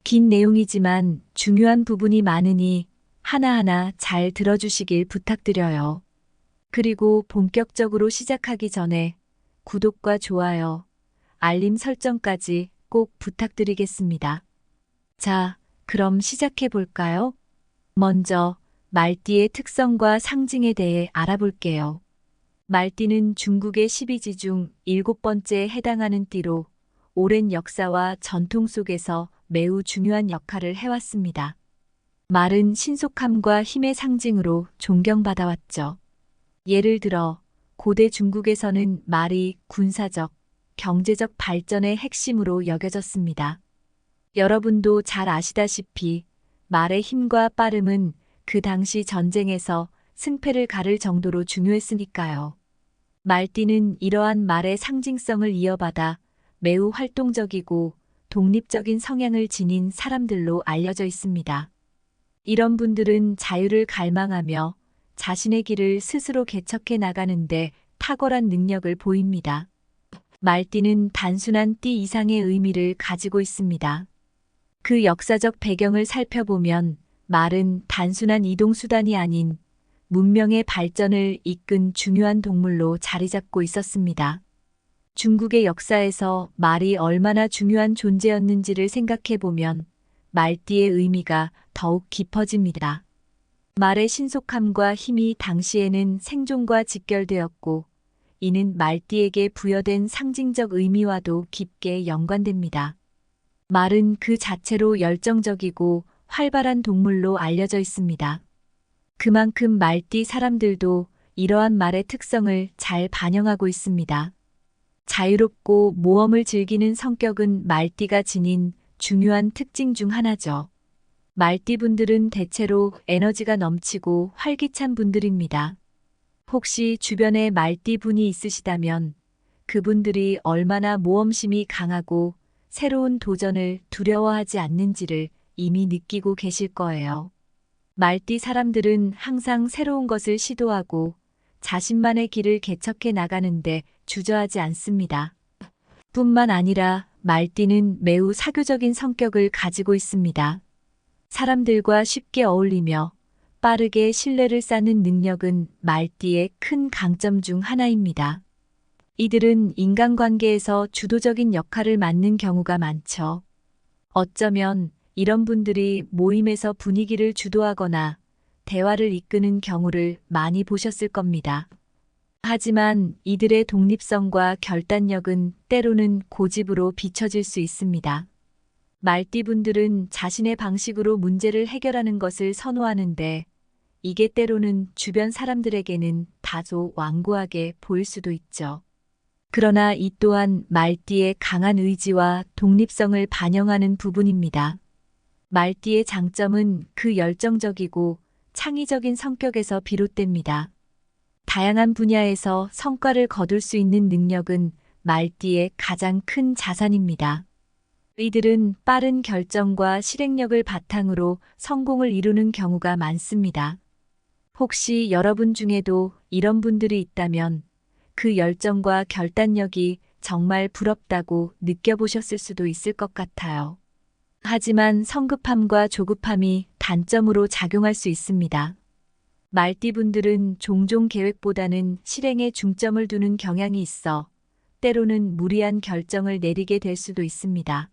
긴 내용이지만 중요한 부분이 많으니 하나하나 잘 들어주시길 부탁드려요. 그리고 본격적으로 시작하기 전에 구독과 좋아요, 알림 설정까지 꼭 부탁드리겠습니다. 자, 그럼 시작해 볼까요? 먼저 말띠의 특성과 상징에 대해 알아볼게요. 말띠는 중국의 12지 중 7번째에 해당하는 띠로 오랜 역사와 전통 속에서 매우 중요한 역할을 해왔습니다. 말은 신속함과 힘의 상징으로 존경받아왔죠. 예를 들어 고대 중국에서는 말이 군사적, 경제적 발전의 핵심으로 여겨졌습니다. 여러분도 잘 아시다시피 말의 힘과 빠름은 그 당시 전쟁에서 승패를 가를 정도로 중요했으니까요. 말띠는 이러한 말의 상징성을 이어받아 매우 활동적이고 독립적인 성향을 지닌 사람들로 알려져 있습니다. 이런 분들은 자유를 갈망하며 자신의 길을 스스로 개척해 나가는데 탁월한 능력을 보입니다. 말띠는 단순한 띠 이상의 의미를 가지고 있습니다. 그 역사적 배경을 살펴보면 말은 단순한 이동수단이 아닌 문명의 발전을 이끈 중요한 동물로 자리 잡고 있었습니다. 중국의 역사에서 말이 얼마나 중요한 존재였는지를 생각해보면 말띠의 의미가 더욱 깊어집니다. 말의 신속함과 힘이 당시에는 생존과 직결되었고, 이는 말띠에게 부여된 상징적 의미와도 깊게 연관됩니다. 말은 그 자체로 열정적이고 활발한 동물로 알려져 있습니다. 그만큼 말띠 사람들도 이러한 말의 특성을 잘 반영하고 있습니다. 자유롭고 모험을 즐기는 성격은 말띠가 지닌 중요한 특징 중 하나죠. 말띠분들은 대체로 에너지가 넘치고 활기찬 분들입니다. 혹시 주변에 말띠분이 있으시다면 그분들이 얼마나 모험심이 강하고 새로운 도전을 두려워하지 않는지를 이미 느끼고 계실 거예요. 말띠 사람들은 항상 새로운 것을 시도하고 자신만의 길을 개척해 나가는데 주저하지 않습니다. 뿐만 아니라 말띠는 매우 사교적인 성격을 가지고 있습니다. 사람들과 쉽게 어울리며 빠르게 신뢰를 쌓는 능력은 말띠의 큰 강점 중 하나입니다. 이들은 인간관계에서 주도적인 역할을 맡는 경우가 많죠. 어쩌면 이런 분들이 모임에서 분위기를 주도하거나 대화를 이끄는 경우를 많이 보셨을 겁니다. 하지만 이들의 독립성과 결단력은 때로는 고집으로 비춰질 수 있습니다. 말띠분들은 자신의 방식으로 문제를 해결하는 것을 선호하는데 이게 때로는 주변 사람들에게는 다소 완고하게 보일 수도 있죠. 그러나 이 또한 말띠의 강한 의지와 독립성을 반영하는 부분입니다. 말띠의 장점은 그 열정적이고 창의적인 성격에서 비롯됩니다. 다양한 분야에서 성과를 거둘 수 있는 능력은 말띠의 가장 큰 자산입니다. 이들은 빠른 결정과 실행력을 바탕으로 성공을 이루는 경우가 많습니다. 혹시 여러분 중에도 이런 분들이 있다면 그 열정과 결단력이 정말 부럽다고 느껴보셨을 수도 있을 것 같아요. 하지만 성급함과 조급함이 단점으로 작용할 수 있습니다. 말띠분들은 종종 계획보다는 실행에 중점을 두는 경향이 있어 때로는 무리한 결정을 내리게 될 수도 있습니다.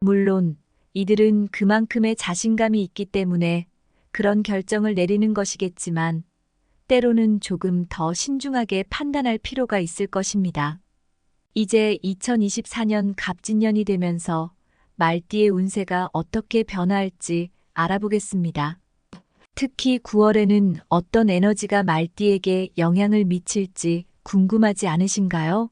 물론 이들은 그만큼의 자신감이 있기 때문에 그런 결정을 내리는 것이겠지만 때로는 조금 더 신중하게 판단할 필요가 있을 것입니다. 이제 2024년 갑진년이 되면서 말띠의 운세가 어떻게 변화할지 알아보겠습니다. 특히 9월에는 어떤 에너지가 말띠에게 영향을 미칠지 궁금하지 않으신가요?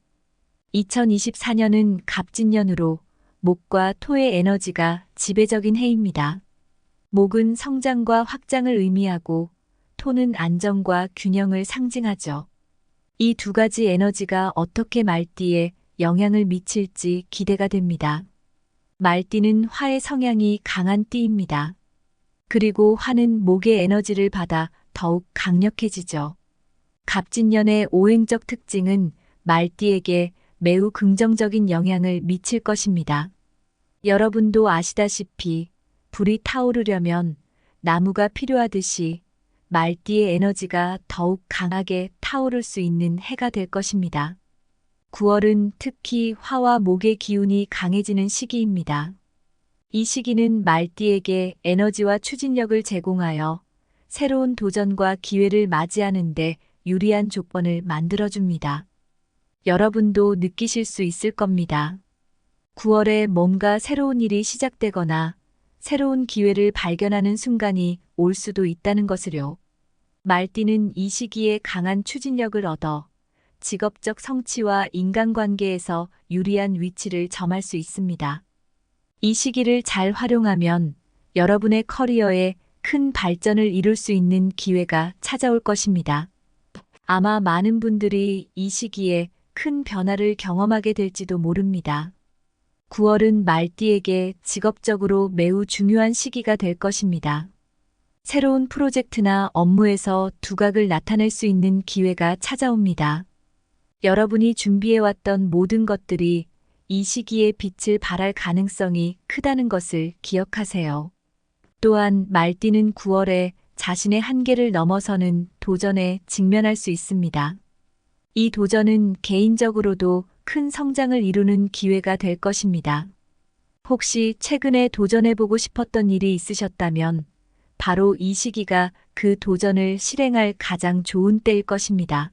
2024년은 갑진년으로 목과 토의 에너지가 지배적인 해입니다. 목은 성장과 확장을 의미하고 토는 안정과 균형을 상징하죠. 이 두 가지 에너지가 어떻게 말띠에 영향을 미칠지 기대가 됩니다. 말띠는 화의 성향이 강한 띠입니다. 그리고 화는 목의 에너지를 받아 더욱 강력해지죠. 갑진년의 오행적 특징은 말띠에게 매우 긍정적인 영향을 미칠 것입니다. 여러분도 아시다시피 불이 타오르려면 나무가 필요하듯이 말띠의 에너지가 더욱 강하게 타오를 수 있는 해가 될 것입니다. 9월은 특히 화와 목의 기운이 강해지는 시기입니다. 이 시기는 말띠에게 에너지와 추진력을 제공하여 새로운 도전과 기회를 맞이하는데 유리한 조건을 만들어줍니다. 여러분도 느끼실 수 있을 겁니다. 9월에 뭔가 새로운 일이 시작되거나 새로운 기회를 발견하는 순간이 올 수도 있다는 것을요. 말띠는 이 시기에 강한 추진력을 얻어 직업적 성취와 인간관계에서 유리한 위치를 점할 수 있습니다. 이 시기를 잘 활용하면 여러분의 커리어에 큰 발전을 이룰 수 있는 기회가 찾아올 것입니다. 아마 많은 분들이 이 시기에 큰 변화를 경험하게 될지도 모릅니다. 9월은 말띠에게 직업적으로 매우 중요한 시기가 될 것입니다. 새로운 프로젝트나 업무에서 두각을 나타낼 수 있는 기회가 찾아옵니다. 여러분이 준비해왔던 모든 것들이 이 시기에 빛을 발할 가능성이 크다는 것을 기억하세요. 또한 말띠는 9월에 자신의 한계를 넘어서는 도전에 직면할 수 있습니다. 이 도전은 개인적으로도 큰 성장을 이루는 기회가 될 것입니다. 혹시 최근에 도전해보고 싶었던 일이 있으셨다면 바로 이 시기가 그 도전을 실행할 가장 좋은 때일 것입니다.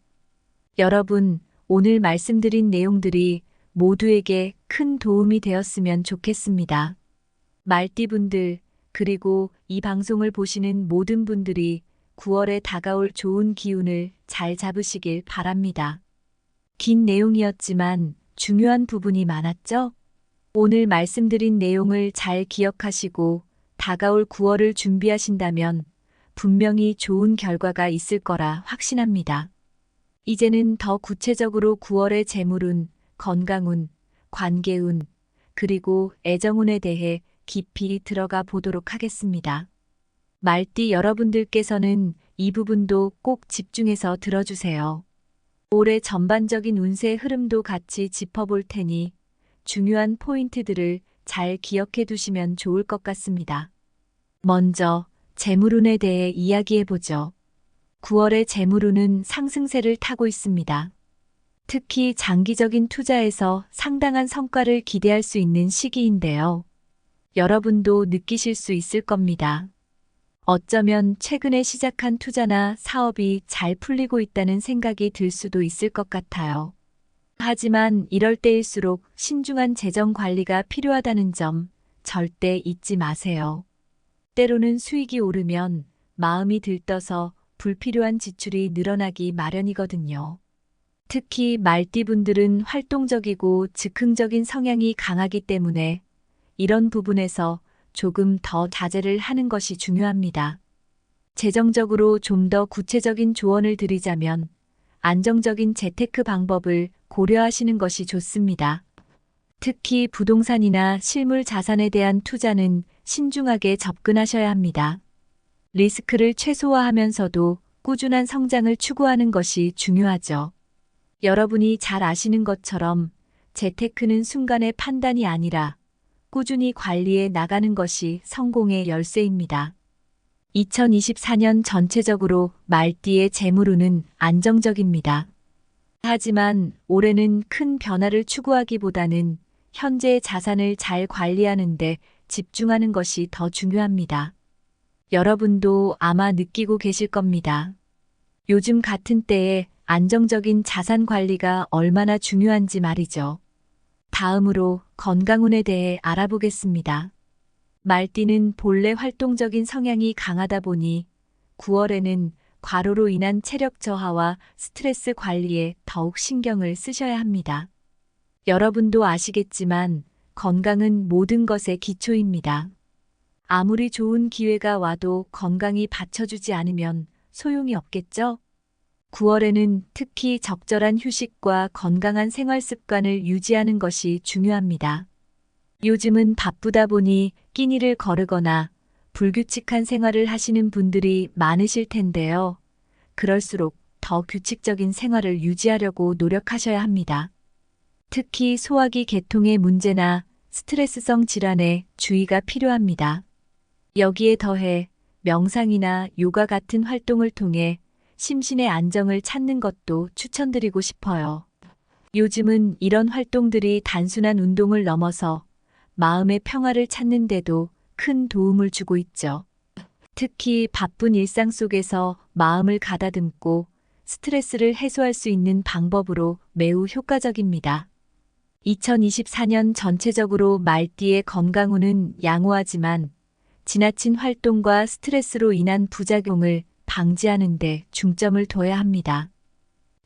여러분, 오늘 말씀드린 내용들이 모두에게 큰 도움이 되었으면 좋겠습니다. 말띠분들, 그리고 이 방송을 보시는 모든 분들이 9월에 다가올 좋은 기운을 잘 잡으시길 바랍니다. 긴 내용이었지만 중요한 부분이 많았죠? 오늘 말씀드린 내용을 잘 기억하시고 다가올 9월을 준비하신다면 분명히 좋은 결과가 있을 거라 확신합니다. 이제는 더 구체적으로 9월의 재물운, 건강운, 관계운, 그리고 애정운에 대해 깊이 들어가 보도록 하겠습니다. 말띠 여러분들께서는 이 부분도 꼭 집중해서 들어주세요. 올해 전반적인 운세 흐름도 같이 짚어볼 테니 중요한 포인트들을 잘 기억해 두시면 좋을 것 같습니다. 먼저 재물운에 대해 이야기해보죠. 9월의 재물운은 상승세를 타고 있습니다. 특히 장기적인 투자에서 상당한 성과를 기대할 수 있는 시기인데요. 여러분도 느끼실 수 있을 겁니다. 어쩌면 최근에 시작한 투자나 사업이 잘 풀리고 있다는 생각이 들 수도 있을 것 같아요. 하지만 이럴 때일수록 신중한 재정 관리가 필요하다는 점 절대 잊지 마세요. 때로는 수익이 오르면 마음이 들떠서 불필요한 지출이 늘어나기 마련이거든요. 특히 말띠분들은 활동적이고 즉흥적인 성향이 강하기 때문에 이런 부분에서 조금 더 자제를 하는 것이 중요합니다. 재정적으로 좀 더 구체적인 조언을 드리자면 안정적인 재테크 방법을 고려하시는 것이 좋습니다. 특히 부동산이나 실물 자산에 대한 투자는 신중하게 접근하셔야 합니다. 리스크를 최소화하면서도 꾸준한 성장을 추구하는 것이 중요하죠. 여러분이 잘 아시는 것처럼 재테크는 순간의 판단이 아니라 꾸준히 관리해 나가는 것이 성공의 열쇠입니다. 2024년 전체적으로 말띠의 재물운은 안정적입니다. 하지만 올해는 큰 변화를 추구하기보다는 현재의 자산을 잘 관리하는 데 집중하는 것이 더 중요합니다. 여러분도 아마 느끼고 계실 겁니다. 요즘 같은 때에 안정적인 자산 관리가 얼마나 중요한지 말이죠. 다음으로 건강운에 대해 알아보겠습니다. 말띠는 본래 활동적인 성향이 강하다 보니 9월에는 과로로 인한 체력 저하와 스트레스 관리에 더욱 신경을 쓰셔야 합니다. 여러분도 아시겠지만 건강은 모든 것의 기초입니다. 아무리 좋은 기회가 와도 건강이 받쳐주지 않으면 소용이 없겠죠? 9월에는 특히 적절한 휴식과 건강한 생활 습관을 유지하는 것이 중요합니다. 요즘은 바쁘다 보니 끼니를 거르거나 불규칙한 생활을 하시는 분들이 많으실 텐데요. 그럴수록 더 규칙적인 생활을 유지하려고 노력하셔야 합니다. 특히 소화기 계통의 문제나 스트레스성 질환에 주의가 필요합니다. 여기에 더해 명상이나 요가 같은 활동을 통해 심신의 안정을 찾는 것도 추천드리고 싶어요. 요즘은 이런 활동들이 단순한 운동을 넘어서 마음의 평화를 찾는 데도 큰 도움을 주고 있죠. 특히 바쁜 일상 속에서 마음을 가다듬고 스트레스를 해소할 수 있는 방법으로 매우 효과적입니다. 2024년 전체적으로 말띠의 건강운은 양호하지만 지나친 활동과 스트레스로 인한 부작용을 방지하는 데 중점을 둬야 합니다.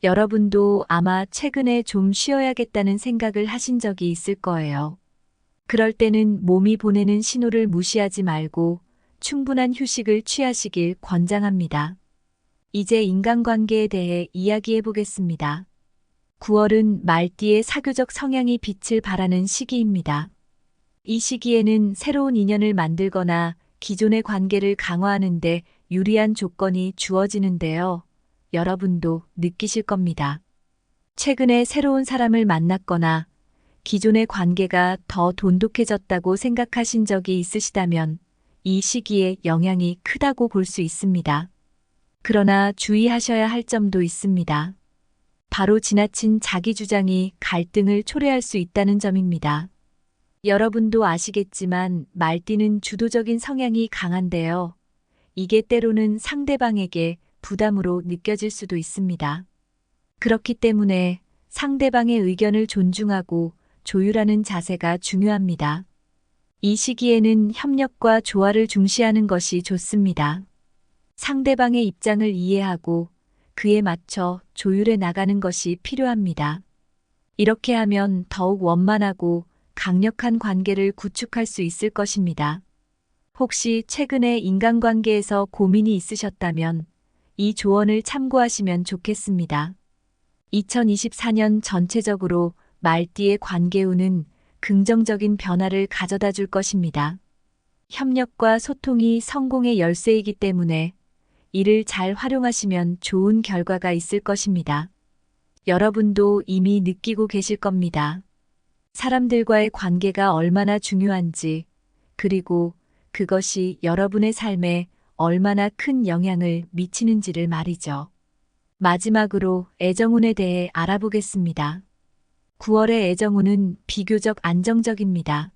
여러분도 아마 최근에 좀 쉬어야겠다는 생각을 하신 적이 있을 거예요. 그럴 때는 몸이 보내는 신호를 무시하지 말고 충분한 휴식을 취하시길 권장합니다. 이제 인간관계에 대해 이야기해 보겠습니다. 9월은 말띠의 사교적 성향이 빛을 발하는 시기입니다. 이 시기에는 새로운 인연을 만들거나 기존의 관계를 강화하는 데 유리한 조건이 주어지는데요. 여러분도 느끼실 겁니다. 최근에 새로운 사람을 만났거나 기존의 관계가 더 돈독해졌다고 생각하신 적이 있으시다면 이 시기에 영향이 크다고 볼 수 있습니다. 그러나 주의하셔야 할 점도 있습니다. 바로 지나친 자기 주장이 갈등을 초래할 수 있다는 점입니다. 여러분도 아시겠지만 말띠는 주도적인 성향이 강한데요. 이게 때로는 상대방에게 부담으로 느껴질 수도 있습니다. 그렇기 때문에 상대방의 의견을 존중하고 조율하는 자세가 중요합니다. 이 시기에는 협력과 조화를 중시하는 것이 좋습니다. 상대방의 입장을 이해하고 그에 맞춰 조율해 나가는 것이 필요합니다. 이렇게 하면 더욱 원만하고 강력한 관계를 구축할 수 있을 것입니다. 혹시 최근에 인간관계에서 고민이 있으셨다면 이 조언을 참고하시면 좋겠습니다. 2024년 전체적으로 말띠의 관계운은 긍정적인 변화를 가져다 줄 것입니다. 협력과 소통이 성공의 열쇠이기 때문에 이를 잘 활용하시면 좋은 결과가 있을 것입니다. 여러분도 이미 느끼고 계실 겁니다. 사람들과의 관계가 얼마나 중요한지, 그리고 그것이 여러분의 삶에 얼마나 큰 영향을 미치는지를 말이죠. 마지막으로 애정운에 대해 알아보겠습니다. 9월의 애정운은 비교적 안정적입니다.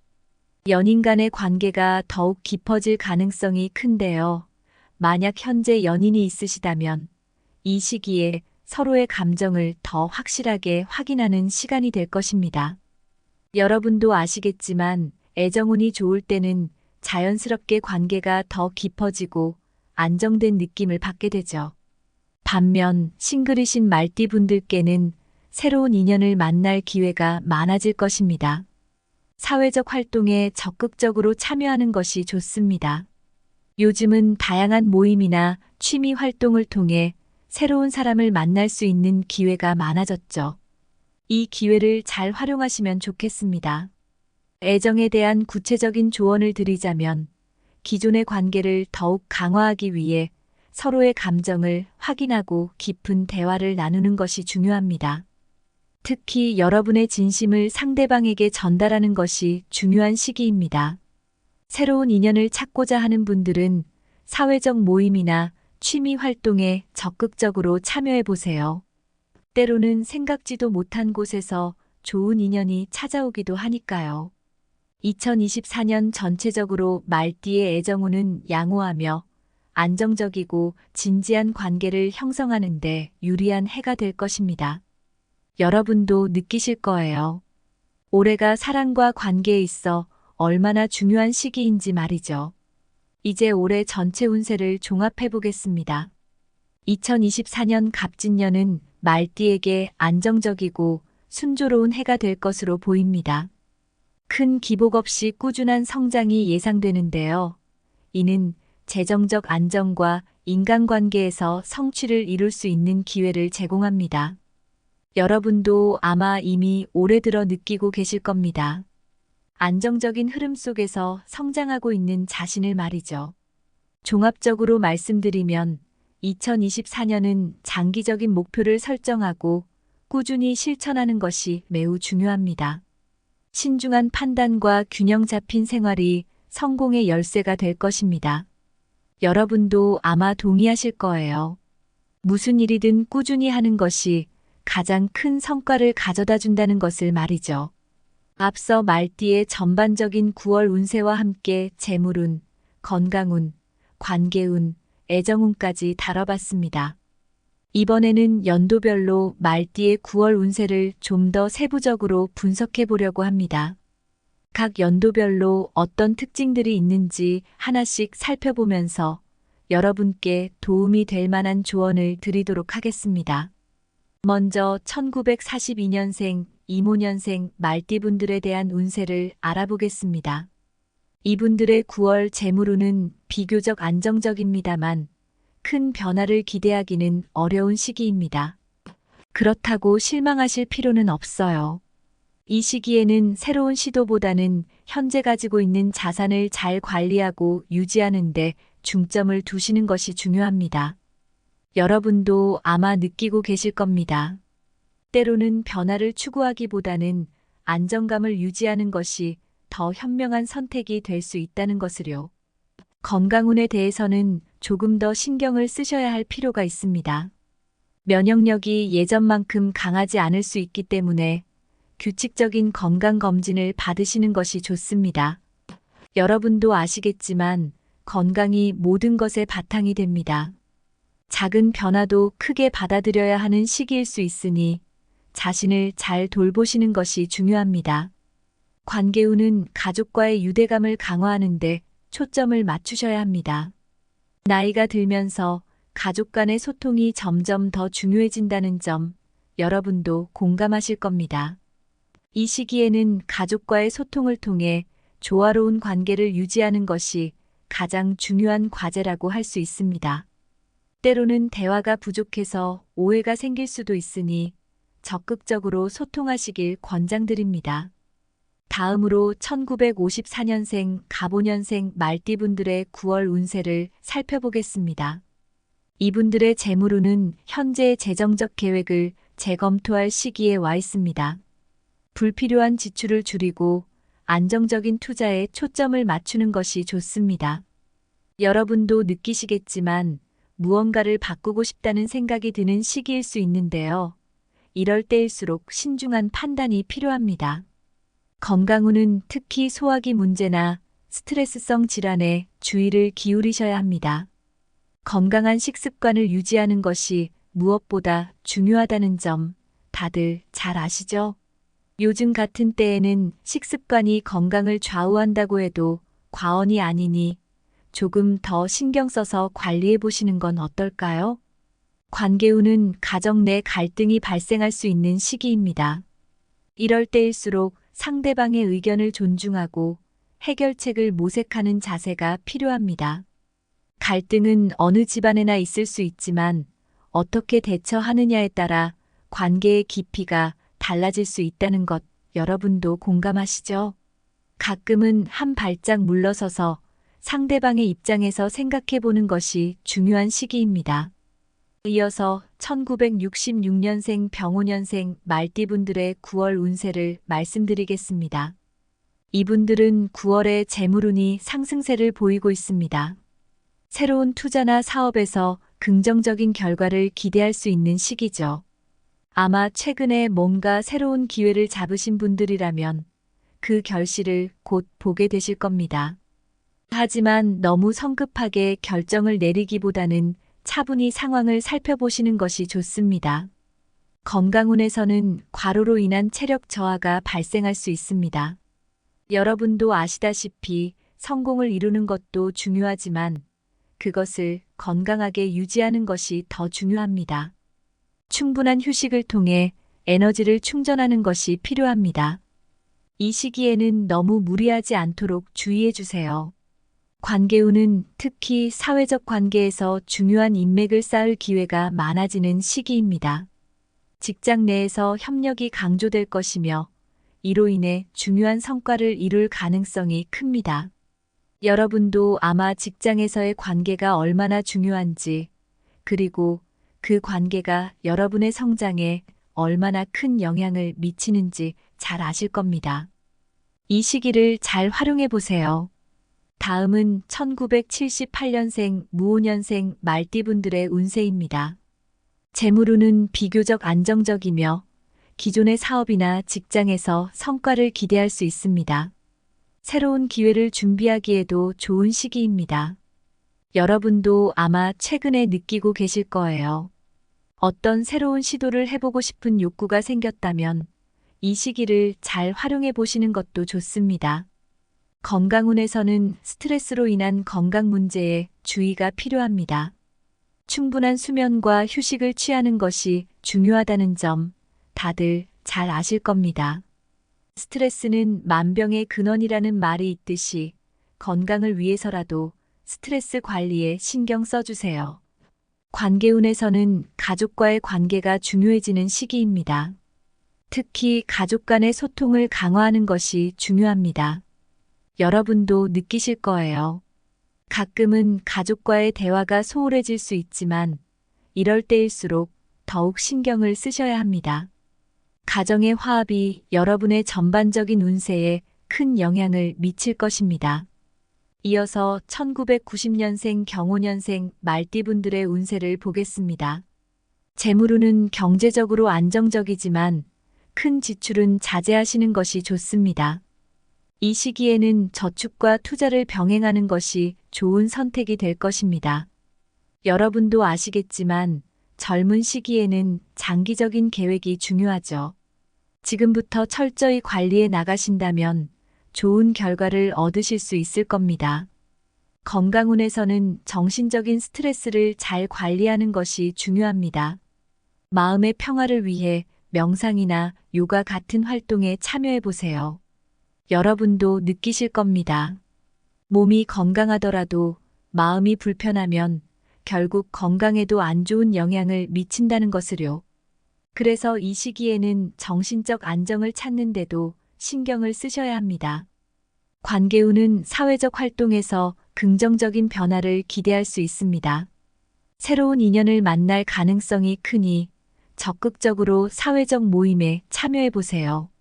연인 간의 관계가 더욱 깊어질 가능성이 큰데요. 만약 현재 연인이 있으시다면 이 시기에 서로의 감정을 더 확실하게 확인하는 시간이 될 것입니다. 여러분도 아시겠지만 애정운이 좋을 때는 자연스럽게 관계가 더 깊어지고 안정된 느낌을 받게 되죠. 반면 싱글이신 말띠 분들께는 새로운 인연을 만날 기회가 많아질 것입니다. 사회적 활동에 적극적으로 참여하는 것이 좋습니다. 요즘은 다양한 모임이나 취미 활동을 통해 새로운 사람을 만날 수 있는 기회가 많아졌죠. 이 기회를 잘 활용하시면 좋겠습니다. 애정에 대한 구체적인 조언을 드리자면 기존의 관계를 더욱 강화하기 위해 서로의 감정을 확인하고 깊은 대화를 나누는 것이 중요합니다. 특히 여러분의 진심을 상대방에게 전달하는 것이 중요한 시기입니다. 새로운 인연을 찾고자 하는 분들은 사회적 모임이나 취미 활동에 적극적으로 참여해 보세요. 때로는 생각지도 못한 곳에서 좋은 인연이 찾아오기도 하니까요. 2024년 전체적으로 말띠의 애정운은 양호하며 안정적이고 진지한 관계를 형성하는 데 유리한 해가 될 것입니다. 여러분도 느끼실 거예요. 올해가 사랑과 관계에 있어 얼마나 중요한 시기인지 말이죠. 이제 올해 전체 운세를 종합해 보겠습니다. 2024년 갑진년은 말띠에게 안정적이고 순조로운 해가 될 것으로 보입니다. 큰 기복 없이 꾸준한 성장이 예상되는데요. 이는 재정적 안정과 인간관계에서 성취를 이룰 수 있는 기회를 제공합니다. 여러분도 아마 이미 올해 들어 느끼고 계실 겁니다. 안정적인 흐름 속에서 성장하고 있는 자신을 말이죠. 종합적으로 말씀드리면 2024년은 장기적인 목표를 설정하고 꾸준히 실천하는 것이 매우 중요합니다. 신중한 판단과 균형 잡힌 생활이 성공의 열쇠가 될 것입니다. 여러분도 아마 동의하실 거예요. 무슨 일이든 꾸준히 하는 것이 가장 큰 성과를 가져다 준다는 것을 말이죠. 앞서 말띠의 전반적인 9월 운세와 함께 재물운, 건강운, 관계운, 애정운까지 다뤄봤습니다. 이번에는 연도별로 말띠의 9월 운세를 좀 더 세부적으로 분석해 보려고 합니다. 각 연도별로 어떤 특징들이 있는지 하나씩 살펴보면서 여러분께 도움이 될 만한 조언을 드리도록 하겠습니다. 먼저 1942년생, 이모년생 말띠분들에 대한 운세를 알아보겠습니다. 이분들의 9월 재물운은 비교적 안정적입니다만 큰 변화를 기대하기는 어려운 시기입니다. 그렇다고 실망하실 필요는 없어요. 이 시기에는 새로운 시도보다는 현재 가지고 있는 자산을 잘 관리하고 유지하는 데 중점을 두시는 것이 중요합니다. 여러분도 아마 느끼고 계실 겁니다. 때로는 변화를 추구하기보다는 안정감을 유지하는 것이 더 현명한 선택이 될 수 있다는 것을요. 건강운에 대해서는 조금 더 신경을 쓰셔야 할 필요가 있습니다. 면역력이 예전만큼 강하지 않을 수 있기 때문에 규칙적인 건강검진을 받으시는 것이 좋습니다. 여러분도 아시겠지만 건강이 모든 것의 바탕이 됩니다. 작은 변화도 크게 받아들여야 하는 시기일 수 있으니 자신을 잘 돌보시는 것이 중요합니다. 관계운은 가족과의 유대감을 강화하는 데 초점을 맞추셔야 합니다. 나이가 들면서 가족 간의 소통이 점점 더 중요해진다는 점 여러분도 공감하실 겁니다. 이 시기에는 가족과의 소통을 통해 조화로운 관계를 유지하는 것이 가장 중요한 과제라고 할 수 있습니다. 때로는 대화가 부족해서 오해가 생길 수도 있으니 적극적으로 소통하시길 권장드립니다. 다음으로 1954년생, 갑오년생 말띠분들의 9월 운세를 살펴보겠습니다. 이분들의 재물운은 현재의 재정적 계획을 재검토할 시기에 와 있습니다. 불필요한 지출을 줄이고 안정적인 투자에 초점을 맞추는 것이 좋습니다. 여러분도 느끼시겠지만 무언가를 바꾸고 싶다는 생각이 드는 시기일 수 있는데요. 이럴 때일수록 신중한 판단이 필요합니다. 건강운은 특히 소화기 문제나 스트레스성 질환에 주의를 기울이셔야 합니다. 건강한 식습관을 유지하는 것이 무엇보다 중요하다는 점 다들 잘 아시죠? 요즘 같은 때에는 식습관이 건강을 좌우한다고 해도 과언이 아니니 조금 더 신경 써서 관리해 보시는 건 어떨까요? 관계운은 가정 내 갈등이 발생할 수 있는 시기입니다. 이럴 때일수록 상대방의 의견을 존중하고 해결책을 모색하는 자세가 필요합니다. 갈등은 어느 집안에나 있을 수 있지만 어떻게 대처하느냐에 따라 관계의 깊이가 달라질 수 있다는 것 여러분도 공감하시죠? 가끔은 한 발짝 물러서서 상대방의 입장에서 생각해 보는 것이 중요한 시기입니다. 이어서 1966년생 병오년생 말띠분들의 9월 운세를 말씀드리겠습니다. 이분들은 9월에 재물운이 상승세를 보이고 있습니다. 새로운 투자나 사업에서 긍정적인 결과를 기대할 수 있는 시기죠. 아마 최근에 뭔가 새로운 기회를 잡으신 분들이라면 그 결실을 곧 보게 되실 겁니다. 하지만 너무 성급하게 결정을 내리기보다는 차분히 상황을 살펴보시는 것이 좋습니다. 건강운에서는 과로로 인한 체력 저하가 발생할 수 있습니다. 여러분도 아시다시피 성공을 이루는 것도 중요하지만 그것을 건강하게 유지하는 것이 더 중요합니다. 충분한 휴식을 통해 에너지를 충전하는 것이 필요합니다. 이 시기에는 너무 무리하지 않도록 주의해 주세요. 관계운은 특히 사회적 관계에서 중요한 인맥을 쌓을 기회가 많아지는 시기입니다. 직장 내에서 협력이 강조될 것이며 이로 인해 중요한 성과를 이룰 가능성이 큽니다. 여러분도 아마 직장에서의 관계가 얼마나 중요한지, 그리고 그 관계가 여러분의 성장에 얼마나 큰 영향을 미치는지 잘 아실 겁니다. 이 시기를 잘 활용해 보세요. 다음은 1978년생 무오년생 말띠분들의 운세입니다. 재물운은 비교적 안정적이며 기존의 사업이나 직장에서 성과를 기대할 수 있습니다. 새로운 기회를 준비하기에도 좋은 시기입니다. 여러분도 아마 최근에 느끼고 계실 거예요. 어떤 새로운 시도를 해보고 싶은 욕구가 생겼다면 이 시기를 잘 활용해 보시는 것도 좋습니다. 건강운에서는 스트레스로 인한 건강 문제에 주의가 필요합니다. 충분한 수면과 휴식을 취하는 것이 중요하다는 점 다들 잘 아실 겁니다. 스트레스는 만병의 근원이라는 말이 있듯이 건강을 위해서라도 스트레스 관리에 신경 써주세요. 관계운에서는 가족과의 관계가 중요해지는 시기입니다. 특히 가족 간의 소통을 강화하는 것이 중요합니다. 여러분도 느끼실 거예요. 가끔은 가족과의 대화가 소홀해질 수 있지만 이럴 때일수록 더욱 신경을 쓰셔야 합니다. 가정의 화합이 여러분의 전반적인 운세에 큰 영향을 미칠 것입니다. 이어서 1990년생 경오년생 말띠분들의 운세를 보겠습니다. 재물운은 경제적으로 안정적이지만 큰 지출은 자제하시는 것이 좋습니다. 이 시기에는 저축과 투자를 병행하는 것이 좋은 선택이 될 것입니다. 여러분도 아시겠지만 젊은 시기에는 장기적인 계획이 중요하죠. 지금부터 철저히 관리해 나가신다면 좋은 결과를 얻으실 수 있을 겁니다. 건강운에서는 정신적인 스트레스를 잘 관리하는 것이 중요합니다. 마음의 평화를 위해 명상이나 요가 같은 활동에 참여해 보세요. 여러분도 느끼실 겁니다. 몸이 건강하더라도 마음이 불편하면 결국 건강에도 안 좋은 영향을 미친다는 것을요. 그래서 이 시기에는 정신적 안정을 찾는데도 신경을 쓰셔야 합니다. 관계운은 사회적 활동에서 긍정적인 변화를 기대할 수 있습니다. 새로운 인연을 만날 가능성이 크니 적극적으로 사회적 모임에 참여해 보세요.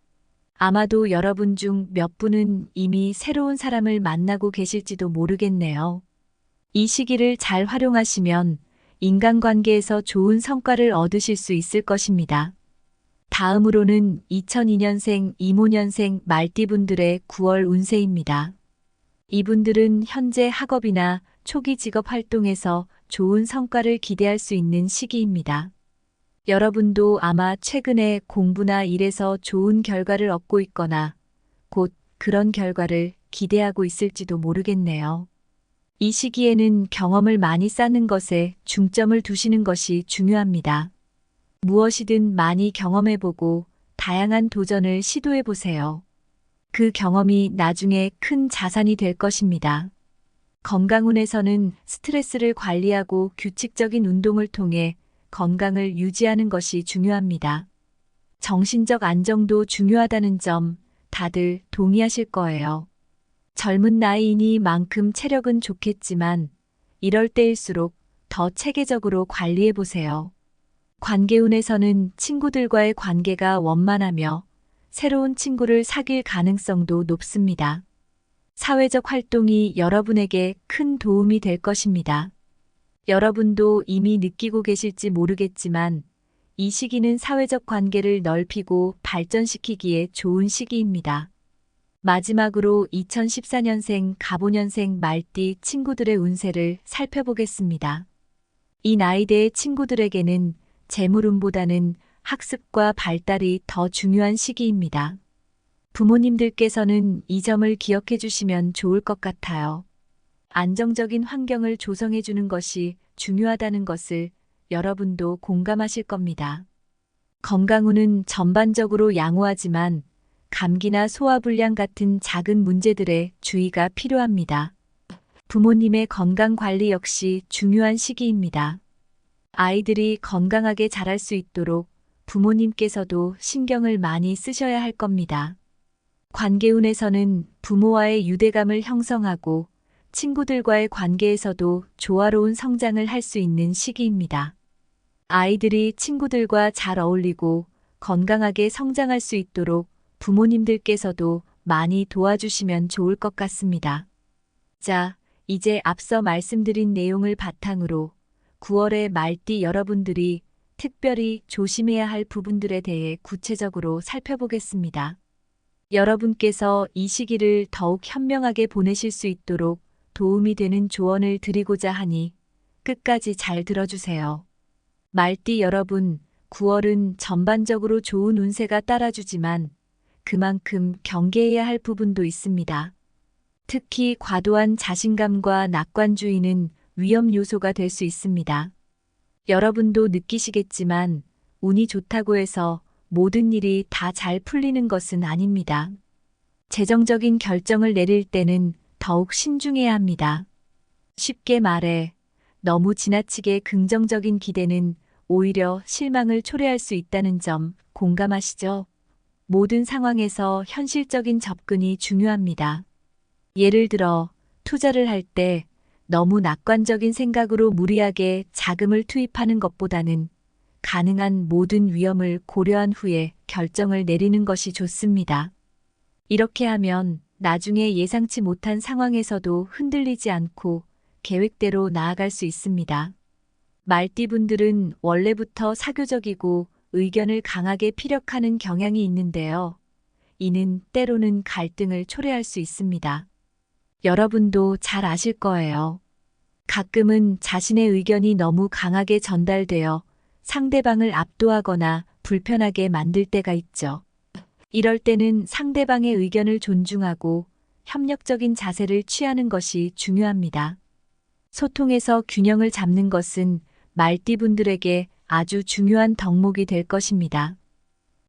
아마도 여러분 중 몇 분은 이미 새로운 사람을 만나고 계실지도 모르겠네요. 이 시기를 잘 활용하시면 인간관계에서 좋은 성과를 얻으실 수 있을 것입니다. 다음으로는 2002년생 이모년생 말띠분들의 9월 운세입니다. 이분들은 현재 학업이나 초기 직업 활동에서 좋은 성과를 기대할 수 있는 시기입니다. 여러분도 아마 최근에 공부나 일에서 좋은 결과를 얻고 있거나 곧 그런 결과를 기대하고 있을지도 모르겠네요. 이 시기에는 경험을 많이 쌓는 것에 중점을 두시는 것이 중요합니다. 무엇이든 많이 경험해보고 다양한 도전을 시도해보세요. 그 경험이 나중에 큰 자산이 될 것입니다. 건강운에서는 스트레스를 관리하고 규칙적인 운동을 통해 건강을 유지하는 것이 중요합니다. 정신적 안정도 중요하다는 점 다들 동의하실 거예요. 젊은 나이이니만큼 체력은 좋겠지만 이럴 때일수록 더 체계적으로 관리해 보세요. 관계운에서는 친구들과의 관계가 원만하며 새로운 친구를 사귈 가능성도 높습니다. 사회적 활동이 여러분에게 큰 도움이 될 것입니다. 여러분도 이미 느끼고 계실지 모르겠지만 이 시기는 사회적 관계를 넓히고 발전시키기에 좋은 시기입니다. 마지막으로 2014년생 갑오년생 말띠 친구들의 운세를 살펴보겠습니다. 이 나이대의 친구들에게는 재물운보다는 학습과 발달이 더 중요한 시기입니다. 부모님들께서는 이 점을 기억해 주시면 좋을 것 같아요. 안정적인 환경을 조성해 주는 것이 중요하다는 것을 여러분도 공감하실 겁니다. 건강운은 전반적으로 양호하지만 감기나 소화불량 같은 작은 문제들에 주의가 필요합니다. 부모님의 건강 관리 역시 중요한 시기입니다. 아이들이 건강하게 자랄 수 있도록 부모님께서도 신경을 많이 쓰셔야 할 겁니다. 관계운에서는 부모와의 유대감을 형성하고 친구들과의 관계에서도 조화로운 성장을 할 수 있는 시기입니다. 아이들이 친구들과 잘 어울리고 건강하게 성장할 수 있도록 부모님들께서도 많이 도와주시면 좋을 것 같습니다. 자, 이제 앞서 말씀드린 내용을 바탕으로 9월의 말띠 여러분들이 특별히 조심해야 할 부분들에 대해 구체적으로 살펴보겠습니다. 여러분께서 이 시기를 더욱 현명하게 보내실 수 있도록 도움이 되는 조언을 드리고자 하니 끝까지 잘 들어주세요. 말띠 여러분, 9월은 전반적으로 좋은 운세가 따라주지만 그만큼 경계해야 할 부분도 있습니다. 특히 과도한 자신감과 낙관주의는 위험 요소가 될 수 있습니다. 여러분도 느끼시겠지만 운이 좋다고 해서 모든 일이 다 잘 풀리는 것은 아닙니다. 재정적인 결정을 내릴 때는 더욱 신중해야 합니다. 쉽게 말해 너무 지나치게 긍정적인 기대는 오히려 실망을 초래할 수 있다는 점 공감하시죠? 모든 상황에서 현실적인 접근이 중요합니다. 예를 들어 투자를 할 때 너무 낙관적인 생각으로 무리하게 자금을 투입하는 것보다는 가능한 모든 위험을 고려한 후에 결정을 내리는 것이 좋습니다. 이렇게 하면 나중에 예상치 못한 상황에서도 흔들리지 않고 계획대로 나아갈 수 있습니다. 말띠분들은 원래부터 사교적이고 의견을 강하게 피력하는 경향이 있는데요. 이는 때로는 갈등을 초래할 수 있습니다. 여러분도 잘 아실 거예요. 가끔은 자신의 의견이 너무 강하게 전달되어 상대방을 압도하거나 불편하게 만들 때가 있죠. 이럴 때는 상대방의 의견을 존중하고 협력적인 자세를 취하는 것이 중요합니다. 소통에서 균형을 잡는 것은 말띠분들에게 아주 중요한 덕목이 될 것입니다.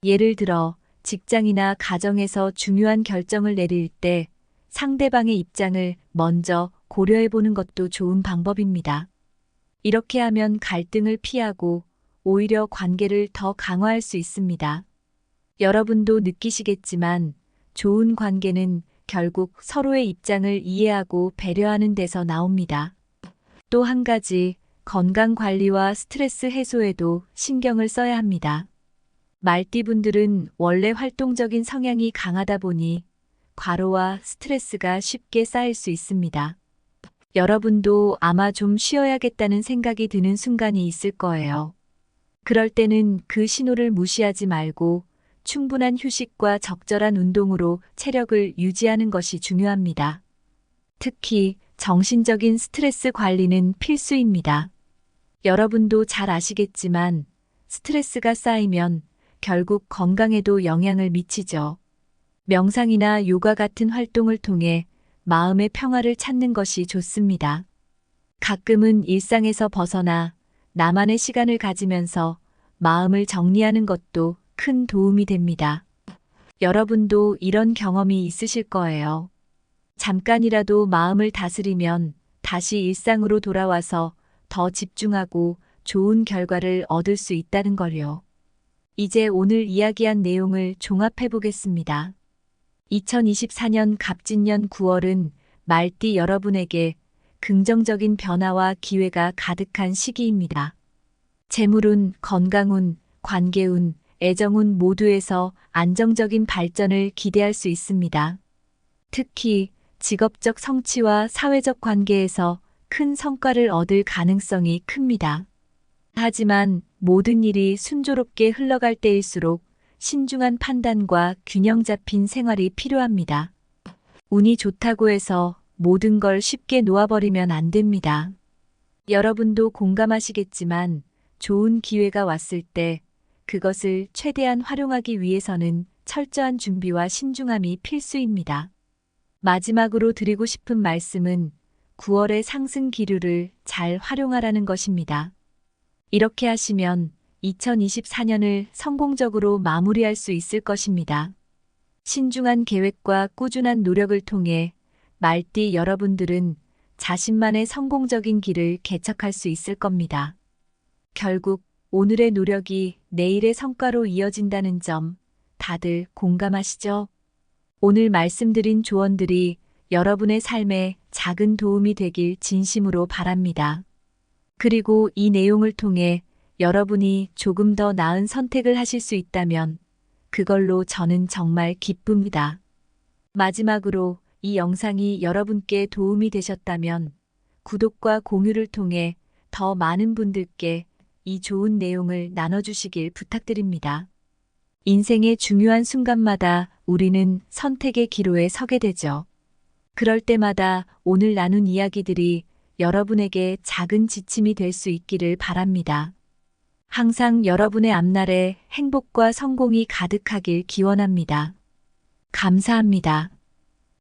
예를 들어 직장이나 가정에서 중요한 결정을 내릴 때 상대방의 입장을 먼저 고려해 보는 것도 좋은 방법입니다. 이렇게 하면 갈등을 피하고 오히려 관계를 더 강화할 수 있습니다. 여러분도 느끼시겠지만 좋은 관계는 결국 서로의 입장을 이해하고 배려하는 데서 나옵니다. 또 한 가지, 건강 관리와 스트레스 해소에도 신경을 써야 합니다. 말띠분들은 원래 활동적인 성향이 강하다 보니 과로와 스트레스가 쉽게 쌓일 수 있습니다. 여러분도 아마 좀 쉬어야겠다는 생각이 드는 순간이 있을 거예요. 그럴 때는 그 신호를 무시하지 말고 충분한 휴식과 적절한 운동으로 체력을 유지하는 것이 중요합니다. 특히 정신적인 스트레스 관리는 필수입니다. 여러분도 잘 아시겠지만 스트레스가 쌓이면 결국 건강에도 영향을 미치죠. 명상이나 요가 같은 활동을 통해 마음의 평화를 찾는 것이 좋습니다. 가끔은 일상에서 벗어나 나만의 시간을 가지면서 마음을 정리하는 것도 큰 도움이 됩니다. 여러분도 이런 경험이 있으실 거예요. 잠깐이라도 마음을 다스리면 다시 일상으로 돌아와서 더 집중하고 좋은 결과를 얻을 수 있다는 걸요. 이제 오늘 이야기한 내용을 종합해 보겠습니다. 2024년 갑진년 9월은 말띠 여러분에게 긍정적인 변화와 기회가 가득한 시기입니다. 재물운, 건강운, 관계운, 애정운 모두에서 안정적인 발전을 기대할 수 있습니다. 특히 직업적 성취와 사회적 관계에서 큰 성과를 얻을 가능성이 큽니다. 하지만 모든 일이 순조롭게 흘러갈 때일수록 신중한 판단과 균형 잡힌 생활이 필요합니다. 운이 좋다고 해서 모든 걸 쉽게 놓아버리면 안 됩니다. 여러분도 공감하시겠지만 좋은 기회가 왔을 때 그것을 최대한 활용하기 위해서는 철저한 준비와 신중함이 필수입니다. 마지막으로 드리고 싶은 말씀은 9월의 상승 기류를 잘 활용하라는 것입니다. 이렇게 하시면 2024년을 성공적으로 마무리할 수 있을 것입니다. 신중한 계획과 꾸준한 노력을 통해 말띠 여러분들은 자신만의 성공적인 길을 개척할 수 있을 겁니다. 결국 오늘의 노력이 내일의 성과로 이어진다는 점 다들 공감하시죠? 오늘 말씀드린 조언들이 여러분의 삶에 작은 도움이 되길 진심으로 바랍니다. 그리고 이 내용을 통해 여러분이 조금 더 나은 선택을 하실 수 있다면 그걸로 저는 정말 기쁩니다. 마지막으로 이 영상이 여러분께 도움이 되셨다면 구독과 공유를 통해 더 많은 분들께 이 좋은 내용을 나눠주시길 부탁드립니다. 인생의 중요한 순간마다 우리는 선택의 기로에 서게 되죠. 그럴 때마다 오늘 나눈 이야기들이 여러분에게 작은 지침이 될 수 있기를 바랍니다. 항상 여러분의 앞날에 행복과 성공이 가득하길 기원합니다. 감사합니다.